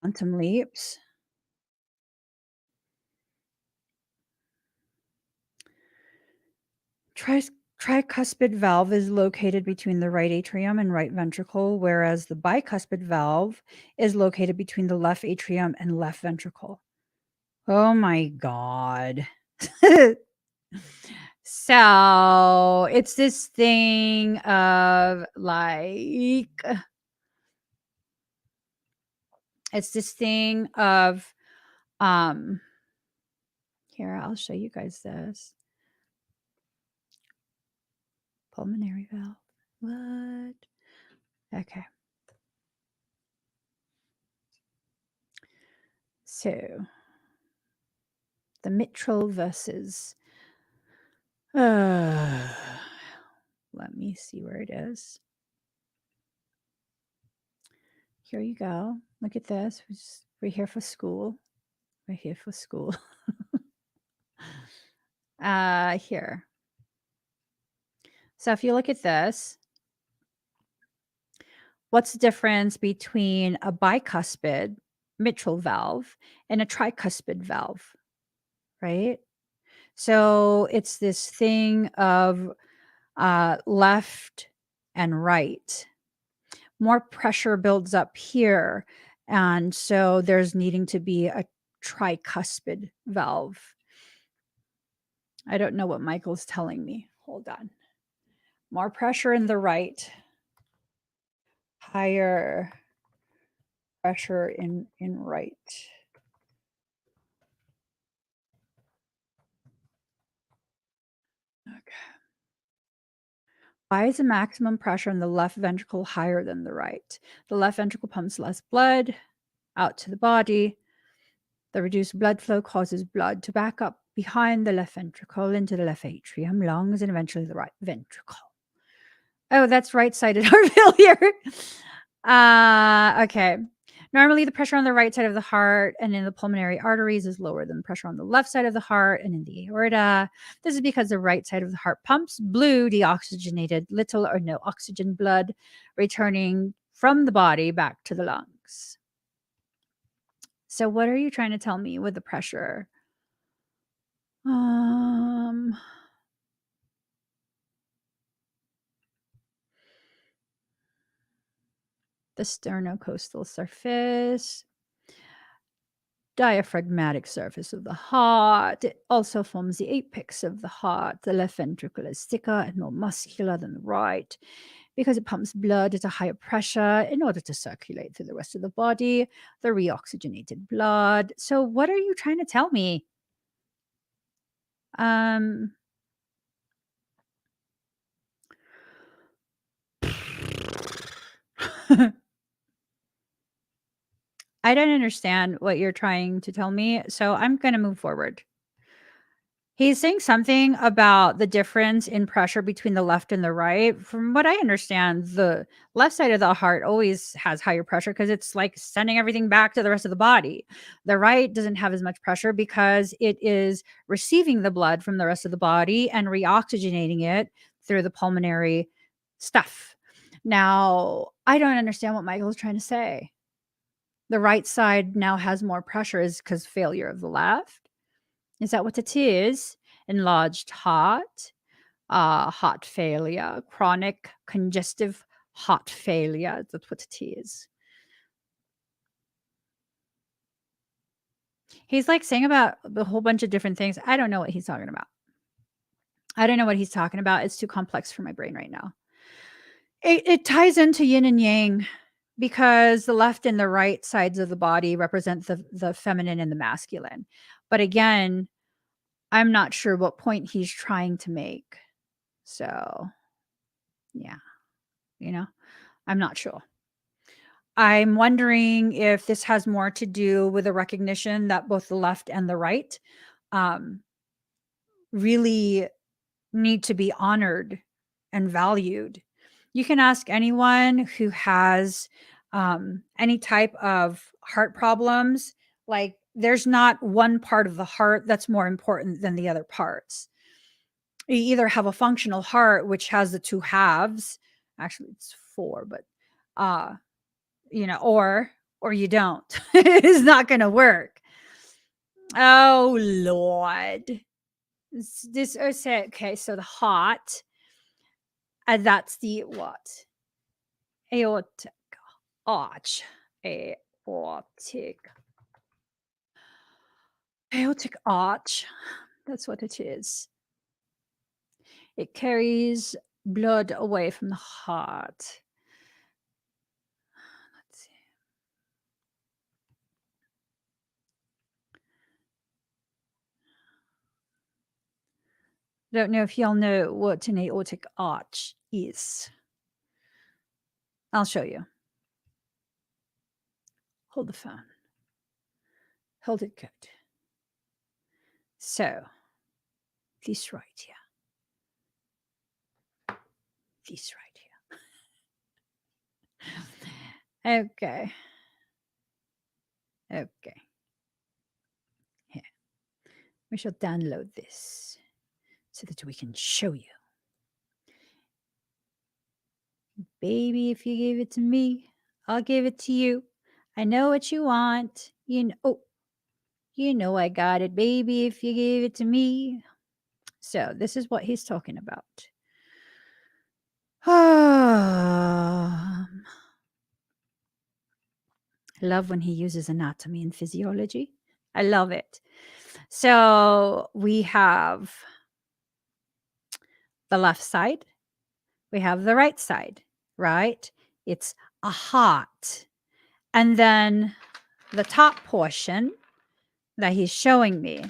quantum leaps? Tricuspid valve is located between the right atrium and right ventricle, whereas the bicuspid valve is located between the left atrium and left ventricle. Oh my God. So it's this thing of like, it's this thing of, here, I'll show you guys this. Pulmonary valve. What? Okay. So the mitral versus, let me see where it is. Here you go. Look at this. We're here for school. We're here for school. Here. So if you look at this, what's the difference between a bicuspid mitral valve and a tricuspid valve, right? So it's this thing of left and right. More pressure builds up here. And so there's needing to be a tricuspid valve. I don't know what Michael's telling me. Hold on. More pressure in the right. Higher pressure in right. Okay. Why is the maximum pressure in the left ventricle higher than the right? The left ventricle pumps less blood out to the body. The reduced blood flow causes blood to back up behind the left ventricle into the left atrium, lungs, and eventually the right ventricle. Oh, that's right-sided heart failure. Okay. Normally, the pressure on the right side of the heart and in the pulmonary arteries is lower than the pressure on the left side of the heart and in the aorta. This is because the right side of the heart pumps blue, deoxygenated, little or no oxygen blood, returning from the body back to the lungs. So, what are you trying to tell me with the pressure? The sternocostal surface, diaphragmatic surface of the heart. It also forms the apex of the heart. The left ventricle is thicker and more muscular than the right because it pumps blood at a higher pressure in order to circulate through the rest of the body, the reoxygenated blood. So, what are you trying to tell me? Um, I don't understand what you're trying to tell me, so I'm going to move forward. He's saying something about the difference in pressure between the left and the right. From what I understand, the left side of the heart always has higher pressure because it's like sending everything back to the rest of the body. The right doesn't have as much pressure because it is receiving the blood from the rest of the body and reoxygenating it through the pulmonary stuff. Now, I don't understand what Michael's trying to say. The right side now has more pressure is because failure of the left. Is that what it is? Enlarged heart, heart failure, chronic congestive heart failure. That's what it is. He's like saying about a whole bunch of different things. I don't know what he's talking about. I don't know what he's talking about. It's too complex for my brain right now. It ties into yin and yang because the left and the right sides of the body represent the feminine and the masculine. But again, I'm not sure what point he's trying to make. So, yeah, you know, I'm not sure. I'm wondering if this has more to do with a recognition that both the left and the right um, really need to be honored and valued. You can ask anyone who has any type of heart problems. Like, there's not one part of the heart that's more important than the other parts. You either have a functional heart, which has the two halves. Actually, it's four, but or you don't. It's not going to work. Oh Lord. This okay, so the heart, and that's the what? Aortic arch. Aortic arch. That's what it is. It carries blood away from the heart. Let's see. I don't know if y'all know what an aortic arch is. I'll show you. Hold the phone. Hold it good. So, this right here. This right here. Okay. Okay. Here. We shall download this so that we can show you. Baby, if you gave it to me, I'll give it to you. I know what you want. You know I got it, baby, if you gave it to me. So this is what he's talking about. I love when he uses anatomy and physiology. I love it. So we have the left side, we have the right side, right? It's a heart. And then the top portion that he's showing me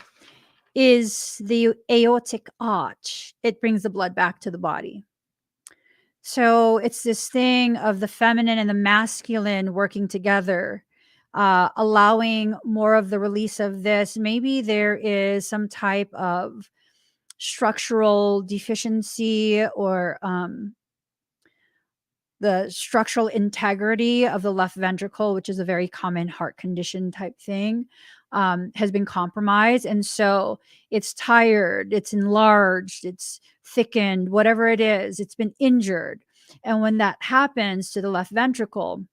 is the aortic arch. It brings the blood back to the body. So it's this thing of the feminine and the masculine working together, allowing more of the release of this. Maybe there is some type of structural deficiency or the structural integrity of the left ventricle, which is a very common heart condition type thing, has been compromised. And so it's tired, it's enlarged, it's thickened, whatever it is, it's been injured. And when that happens to the left ventricle,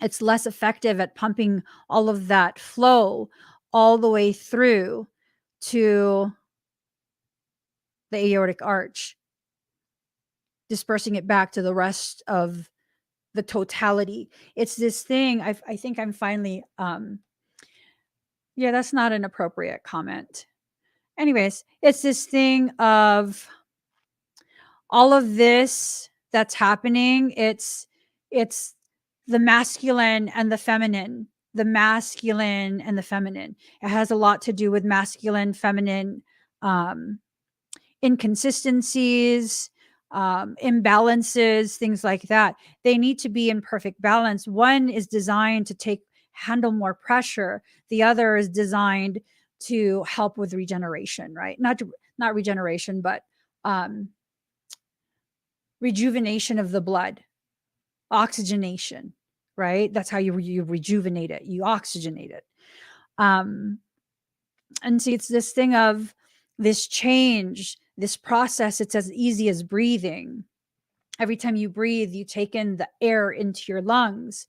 it's less effective at pumping all of that flow all the way through to the aortic arch, dispersing it back to the rest of the totality. It's this thing. I think I'm finally, yeah, that's not an appropriate comment. Anyways, it's this thing of all of this that's happening. It's the masculine and the feminine, the masculine and the feminine. It has a lot to do with masculine, feminine, inconsistencies, imbalances, things like that. They need to be in perfect balance. One is designed to handle more pressure. The other is designed to help with regeneration, right? Not regeneration, but rejuvenation of the blood, oxygenation, right? That's how you rejuvenate it. You oxygenate it. And see, it's this thing of this change, this process. It's as easy as breathing. Every time you breathe, you take in the air into your lungs.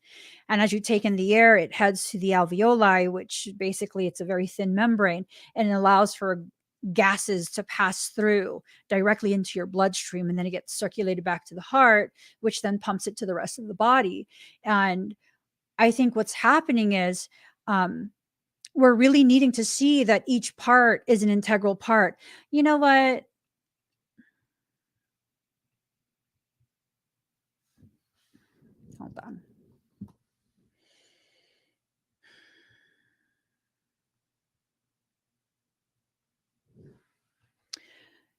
And as you take in the air, it heads to the alveoli, which basically it's a very thin membrane, and it allows for gases to pass through directly into your bloodstream. And then it gets circulated back to the heart, which then pumps it to the rest of the body. And I think what's happening is, we're really needing to see that each part is an integral part. You know what? Hold on.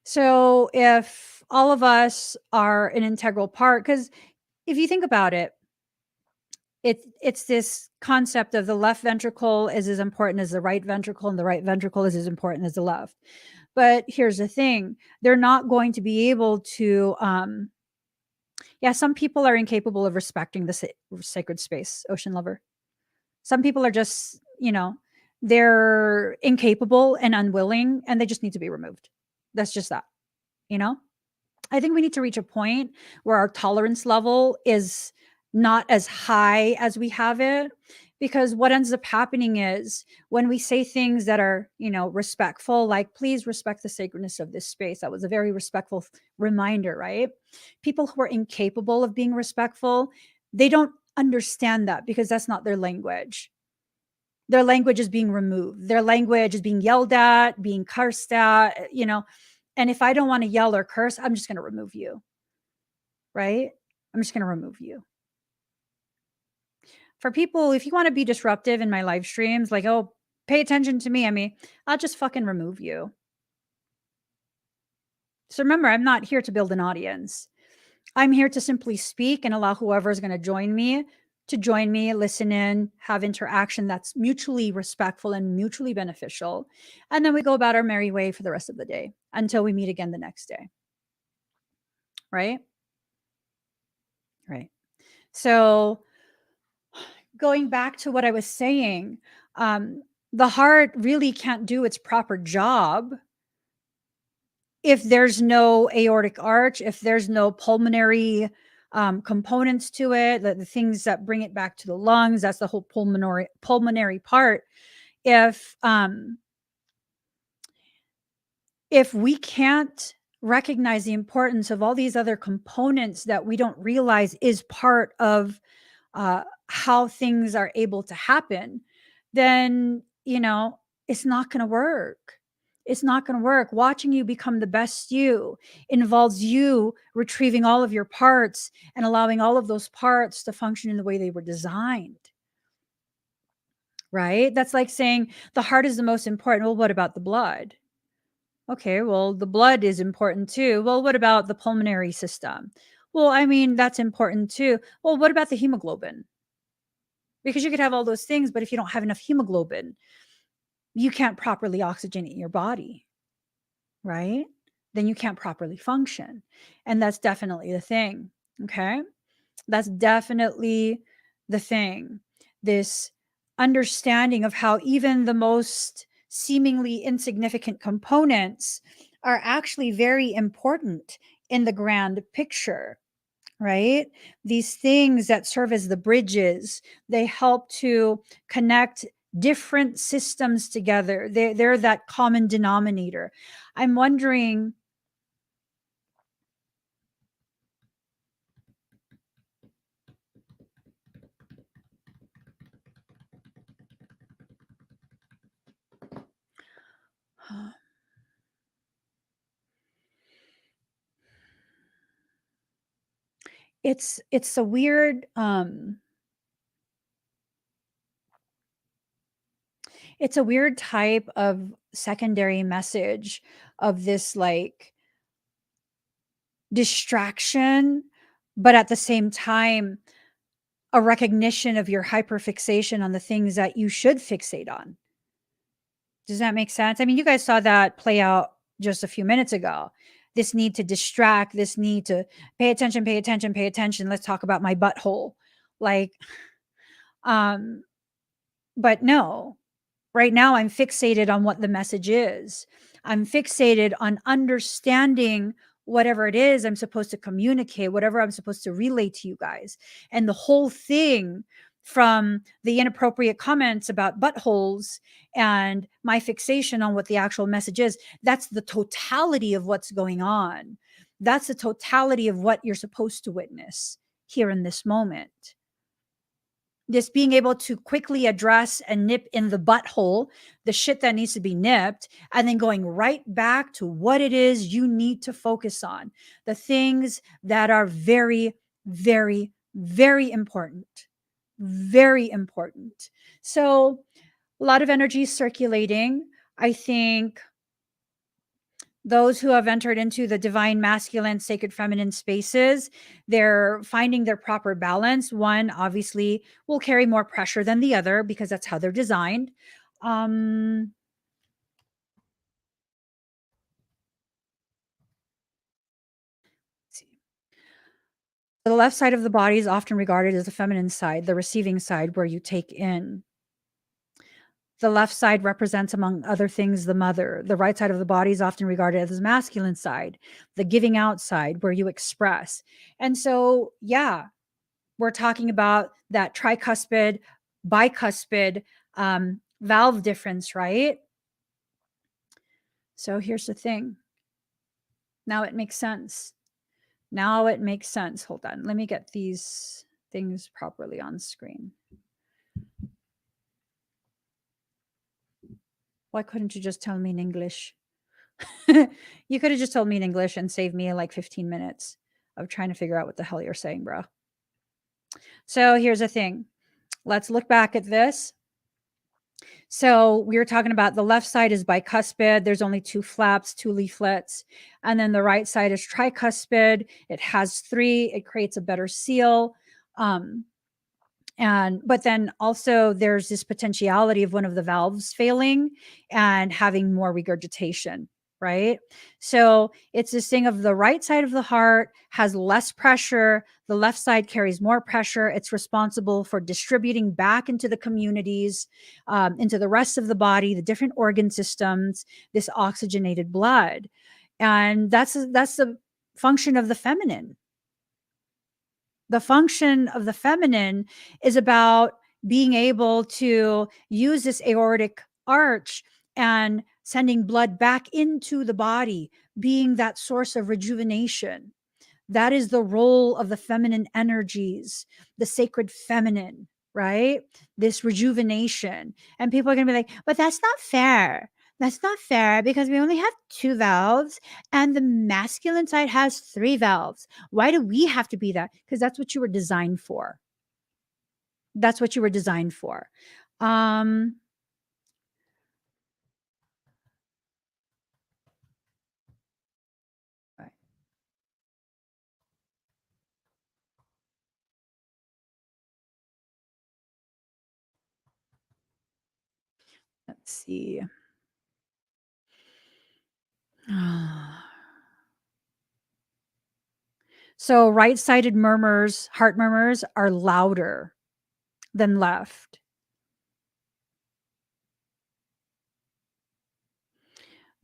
So if all of us are an integral part, because if you think about it, it's this concept of the left ventricle is as important as the right ventricle, and the right ventricle is as important as the left. But here's the thing: they're not going to be able to. Yeah, some people are incapable of respecting the sacred space, ocean lover. Some people are just, they're incapable and unwilling, and they just need to be removed. That's just that, you know? I think we need to reach a point where our tolerance level is not as high as we have it, because what ends up happening is when we say things that are, respectful, like please respect the sacredness of this space. That was a very respectful reminder, right? People who are incapable of being respectful, they don't understand that because that's not their language. Their language is being removed. Their language is being yelled at, being cursed at, and if I don't want to yell or curse, I'm just going to remove you. Right? I'm just going to remove you. For people, if you want to be disruptive in my live streams, like, oh, pay attention to me, I mean, I'll just fucking remove you. So remember, I'm not here to build an audience. I'm here to simply speak and allow whoever is going to join me to join me, listen in, have interaction that's mutually respectful and mutually beneficial. And then we go about our merry way for the rest of the day until we meet again the next day. Right? Right. So going back to what I was saying, the heart really can't do its proper job if there's no aortic arch, if there's no pulmonary components to it, the things that bring it back to the lungs. That's the whole pulmonary part. If we can't recognize the importance of all these other components that we don't realize is part of how things are able to happen, then, it's not going to work. It's not going to work. Watching you become the best you involves you retrieving all of your parts and allowing all of those parts to function in the way they were designed. Right? That's like saying the heart is the most important. Well, what about the blood? Okay, well, the blood is important too. Well, what about the pulmonary system? Well, I mean, that's important too. Well, what about the hemoglobin? Because you could have all those things, but if you don't have enough hemoglobin, you can't properly oxygenate your body, right? Then you can't properly function. And that's definitely the thing. Okay. That's definitely the thing. This understanding of how even the most seemingly insignificant components are actually very important in the grand picture, right? These things that serve as the bridges, they help to connect different systems together. They're that common denominator. I'm wondering, it's a weird it's a weird type of secondary message of this like distraction, but at the same time, a recognition of your hyperfixation on the things that you should fixate on. Does that make sense? I mean, you guys saw that play out just a few minutes ago. This need to distract, this need to pay attention, pay attention, pay attention. Let's talk about my butthole. Like, um, but no, right now I'm fixated on what the message is. I'm fixated on understanding whatever it is I'm supposed to communicate, whatever I'm supposed to relay to you guys. And the whole thing, from the inappropriate comments about buttholes and my fixation on what the actual message is, that's the totality of what's going on. That's the totality of what you're supposed to witness here in this moment. Just being able to quickly address and nip in the butthole the shit that needs to be nipped, and then going right back to what it is you need to focus on, the things that are very, very, very important. Very important. So a lot of energy circulating. I think those who have entered into the divine masculine, sacred feminine spaces, they're finding their proper balance. One obviously will carry more pressure than the other because that's how they're designed. Um, let's see. The left side of the body is often regarded as the feminine side, the receiving side, where you take in. The left side represents, among other things, the mother. The right side of the body is often regarded as the masculine side, the giving out side, where you express. And so, yeah, we're talking about that tricuspid, bicuspid valve difference, right? So here's the thing. Now it makes sense. Now it makes sense. Hold on. Let me get these things properly on screen. Why couldn't you just tell me in English? You could have just told me in English and saved me like 15 minutes of trying to figure out what the hell you're saying, bro. So here's the thing. Let's look back at this. So we were talking about the left side is bicuspid. There's only two flaps, two leaflets. And then the right side is tricuspid. It has three. It creates a better seal. But then also there's this potentiality of one of the valves failing and having more regurgitation, right? So it's this thing of the right side of the heart has less pressure, the left side carries more pressure. It's responsible for distributing back into the communities, into the rest of the body, the different organ systems, this oxygenated blood. And that's the function of the feminine. The function of the feminine is about being able to use this aortic arch and sending blood back into the body, being that source of rejuvenation. That is the role of the feminine energies, the sacred feminine, right? This rejuvenation. And people are going to be like, but that's not fair. That's not fair because we only have two valves and the masculine side has three valves. Why do we have to be that? Because that's what you were designed for. That's what you were designed for. Um, right. Let's see. So right-sided murmurs, heart murmurs are louder than left.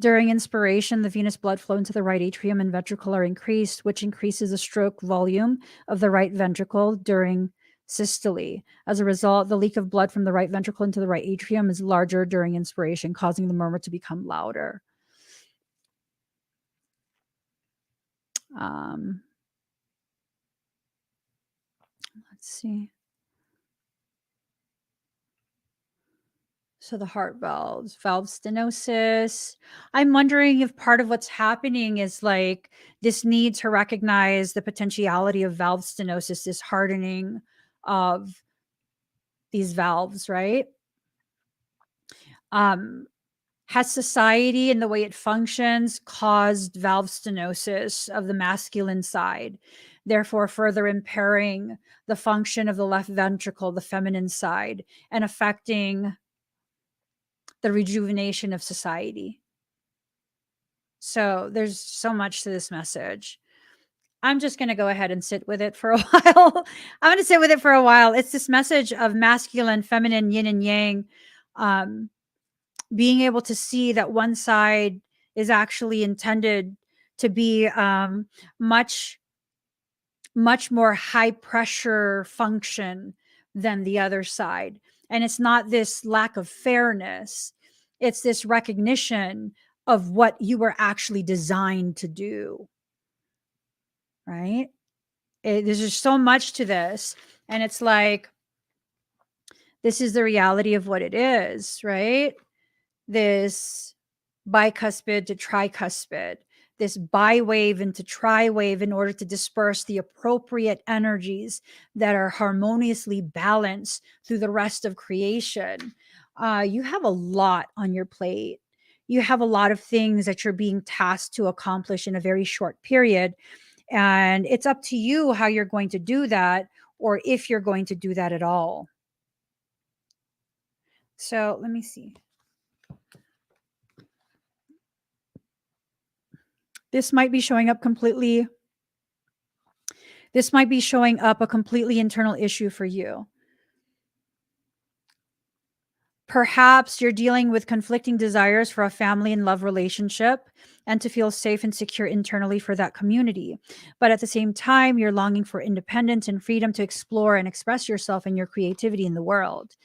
During inspiration, the venous blood flow into the right atrium and ventricle are increased, which increases the stroke volume of the right ventricle during systole. As a result, the leak of blood from the right ventricle into the right atrium is larger during inspiration, causing the murmur to become louder. Um, let's see. So the heart valves, valve stenosis. I'm wondering if part of what's happening is like this need to recognize the potentiality of valve stenosis, this hardening of these valves, right? Um, has society and the way it functions caused valve stenosis of the masculine side, therefore further impairing the function of the left ventricle, the feminine side, and affecting the rejuvenation of society? So there's so much to this message. I'm just going to go ahead and sit with it for a while. I'm going to sit with it for a while. It's this message of masculine, feminine, yin and yang, um, being able to see that one side is actually intended to be much, much more high pressure function than the other side. And it's not this lack of fairness, it's this recognition of what you were actually designed to do, right? There's just so much to this. And it's like, this is the reality of what it is, right? This bicuspid to tricuspid, this biwave into triwave in order to disperse the appropriate energies that are harmoniously balanced through the rest of creation. You have a lot on your plate. You have a lot of things that you're being tasked to accomplish in a very short period. And it's up to you how you're going to do that, or if you're going to do that at all. So let me see. This might be showing up completely. This might be showing up a completely internal issue for you. Perhaps you're dealing with conflicting desires for a family and love relationship and to feel safe and secure internally for that community. But at the same time, you're longing for independence and freedom to explore and express yourself and your creativity in the world.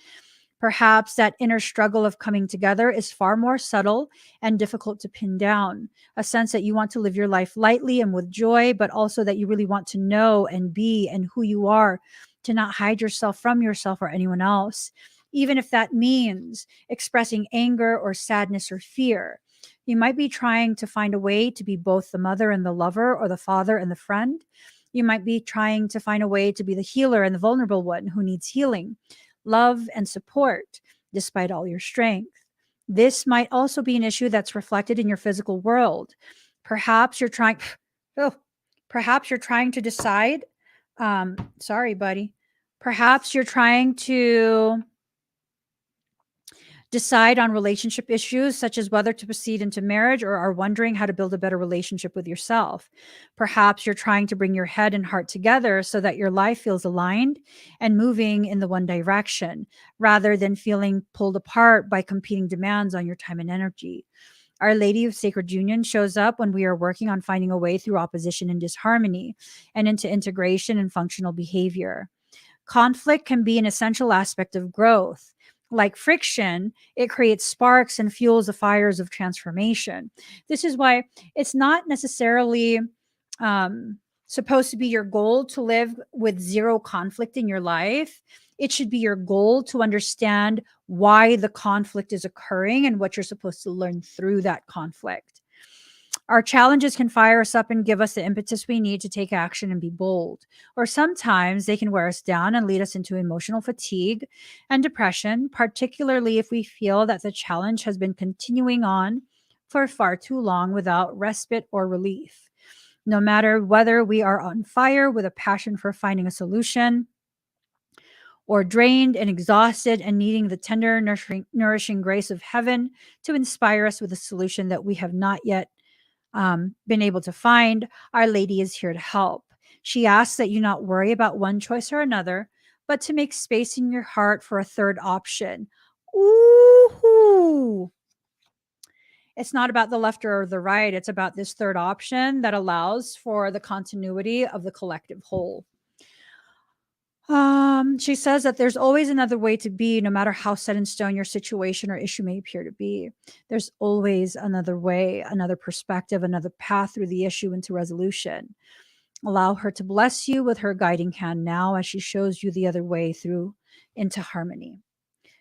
Perhaps that inner struggle of coming together is far more subtle and difficult to pin down. A sense that you want to live your life lightly and with joy, but also that you really want to know and be and who you are, to not hide yourself from yourself or anyone else, even if that means expressing anger or sadness or fear. You might be trying to find a way to be both the mother and the lover, or the father and the friend. You might be trying to find a way to be the healer and the vulnerable one who needs healing, love, and support despite all your strength. This might also be an issue that's reflected in your physical world. Perhaps you're trying, oh, perhaps you're trying to decide. Sorry, buddy. Perhaps you're trying to decide on relationship issues such as whether to proceed into marriage, or are wondering how to build a better relationship with yourself. Perhaps you're trying to bring your head and heart together so that your life feels aligned and moving in the one direction rather than feeling pulled apart by competing demands on your time and energy. Our Lady of Sacred Union shows up when we are working on finding a way through opposition and disharmony and into integration and functional behavior. Conflict can be an essential aspect of growth. Like friction, it creates sparks and fuels the fires of transformation. This is why it's not necessarily supposed to be your goal to live with zero conflict in your life. It should be your goal to understand why the conflict is occurring and what you're supposed to learn through that conflict. Our challenges can fire us up and give us the impetus we need to take action and be bold. Or sometimes they can wear us down and lead us into emotional fatigue and depression, particularly if we feel that the challenge has been continuing on for far too long without respite or relief. No matter whether we are on fire with a passion for finding a solution, or drained and exhausted and needing the tender, nourishing grace of heaven to inspire us with a solution that we have not yet been able to find, Our Lady is here to help. She asks that you not worry about one choice or another, but to make space in your heart for a third option. Ooh. It's not about the left or the right. It's about this third option that allows for the continuity of the collective whole. She says that there's always another way to be, no matter how set in stone your situation or issue may appear to be. There's always another way, another perspective, another path through the issue into resolution. Allow her to bless you with her guiding hand now as she shows you the other way through into harmony.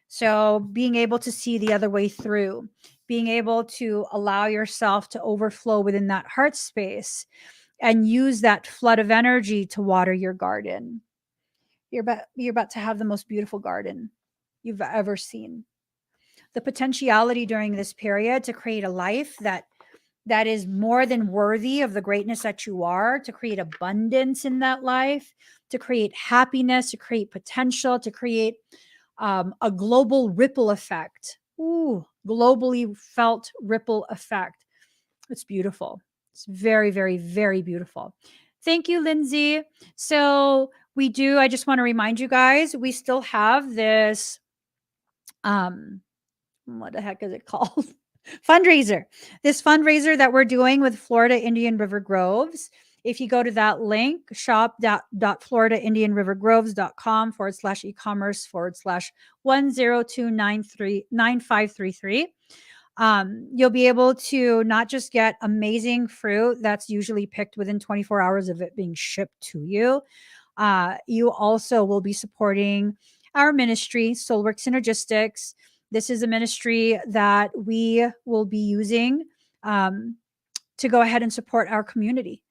So, being able to see the other way through, being able to allow yourself to overflow within that heart space and use that flood of energy to water your garden. You're about to have the most beautiful garden you've ever seen. The potentiality during this period to create a life that is more than worthy of the greatness that you are, to create abundance in that life, to create happiness, to create potential, to create a global ripple effect. Ooh, globally felt ripple effect. It's beautiful. It's very, very, very beautiful. Thank you, Lindsay. So I just want to remind you guys, we still have this, what the heck is it called? Fundraiser. This fundraiser that we're doing with Florida Indian River Groves. If you go to that link, shop.floridaindianrivergroves.com/e-commerce/102939533. You'll be able to not just get amazing fruit that's usually picked within 24 hours of it being shipped to you. You also will be supporting our ministry, Soulwork Synergistics. This is a ministry that we will be using to go ahead and support our community.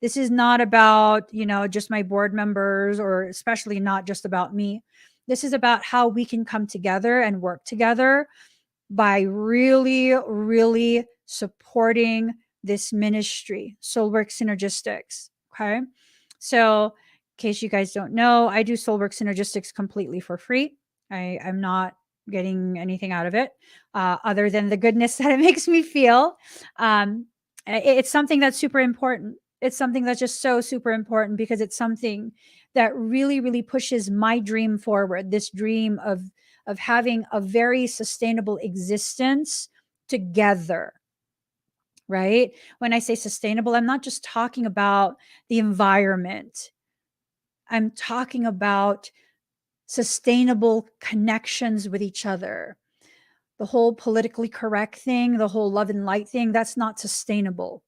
This is not about, just my board members, or especially not just about me. This is about how we can come together and work together by really, really supporting this ministry, Soulwork Synergistics. Okay. So, in case you guys don't know, I do Soulwork Synergistics completely for free. I'm not getting anything out of it other than the goodness that it makes me feel. It's something that's super important. It's something that's just so super important because it's something that really, really pushes my dream forward. This dream of having a very sustainable existence together, right? When I say sustainable, I'm not just talking about the environment. I'm talking about sustainable connections with each other. The whole politically correct thing, the whole love and light thing, that's not sustainable.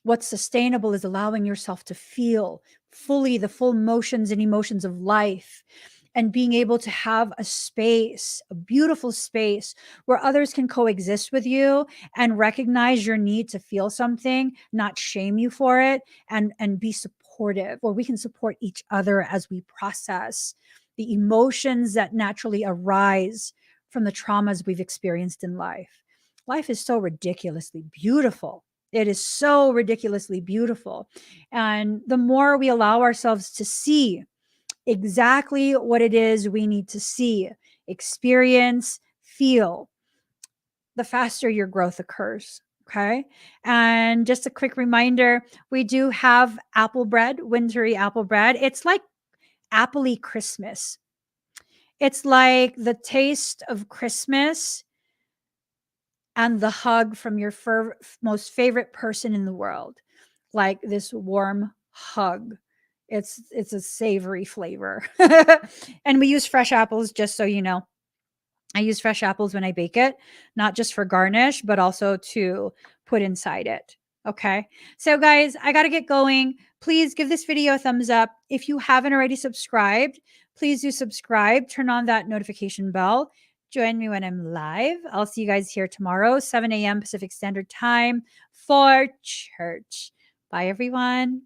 What's sustainable is allowing yourself to feel fully the full motions and emotions of life, and being able to have a space, a beautiful space where others can coexist with you and recognize your need to feel something, not shame you for it, and be supportive, or we can support each other as we process the emotions that naturally arise from the traumas we've experienced in life. Life is so ridiculously beautiful. It is so ridiculously beautiful. And the more we allow ourselves to see exactly what it is we need to see, experience, feel, the faster your growth occurs. Okay. And just a quick reminder, we do have apple bread, wintry apple bread. It's like appley Christmas. It's like the taste of Christmas and the hug from your most favorite person in the world, like this warm hug. It's a savory flavor. And we use fresh apples, just so you know. I use fresh apples when I bake it, not just for garnish, but also to put inside it. Okay. So, guys, I got to get going. Please give this video a thumbs up. If you haven't already subscribed, please do subscribe. Turn on that notification bell. Join me when I'm live. I'll see you guys here tomorrow, 7 a.m. Pacific Standard Time for church. Bye, everyone.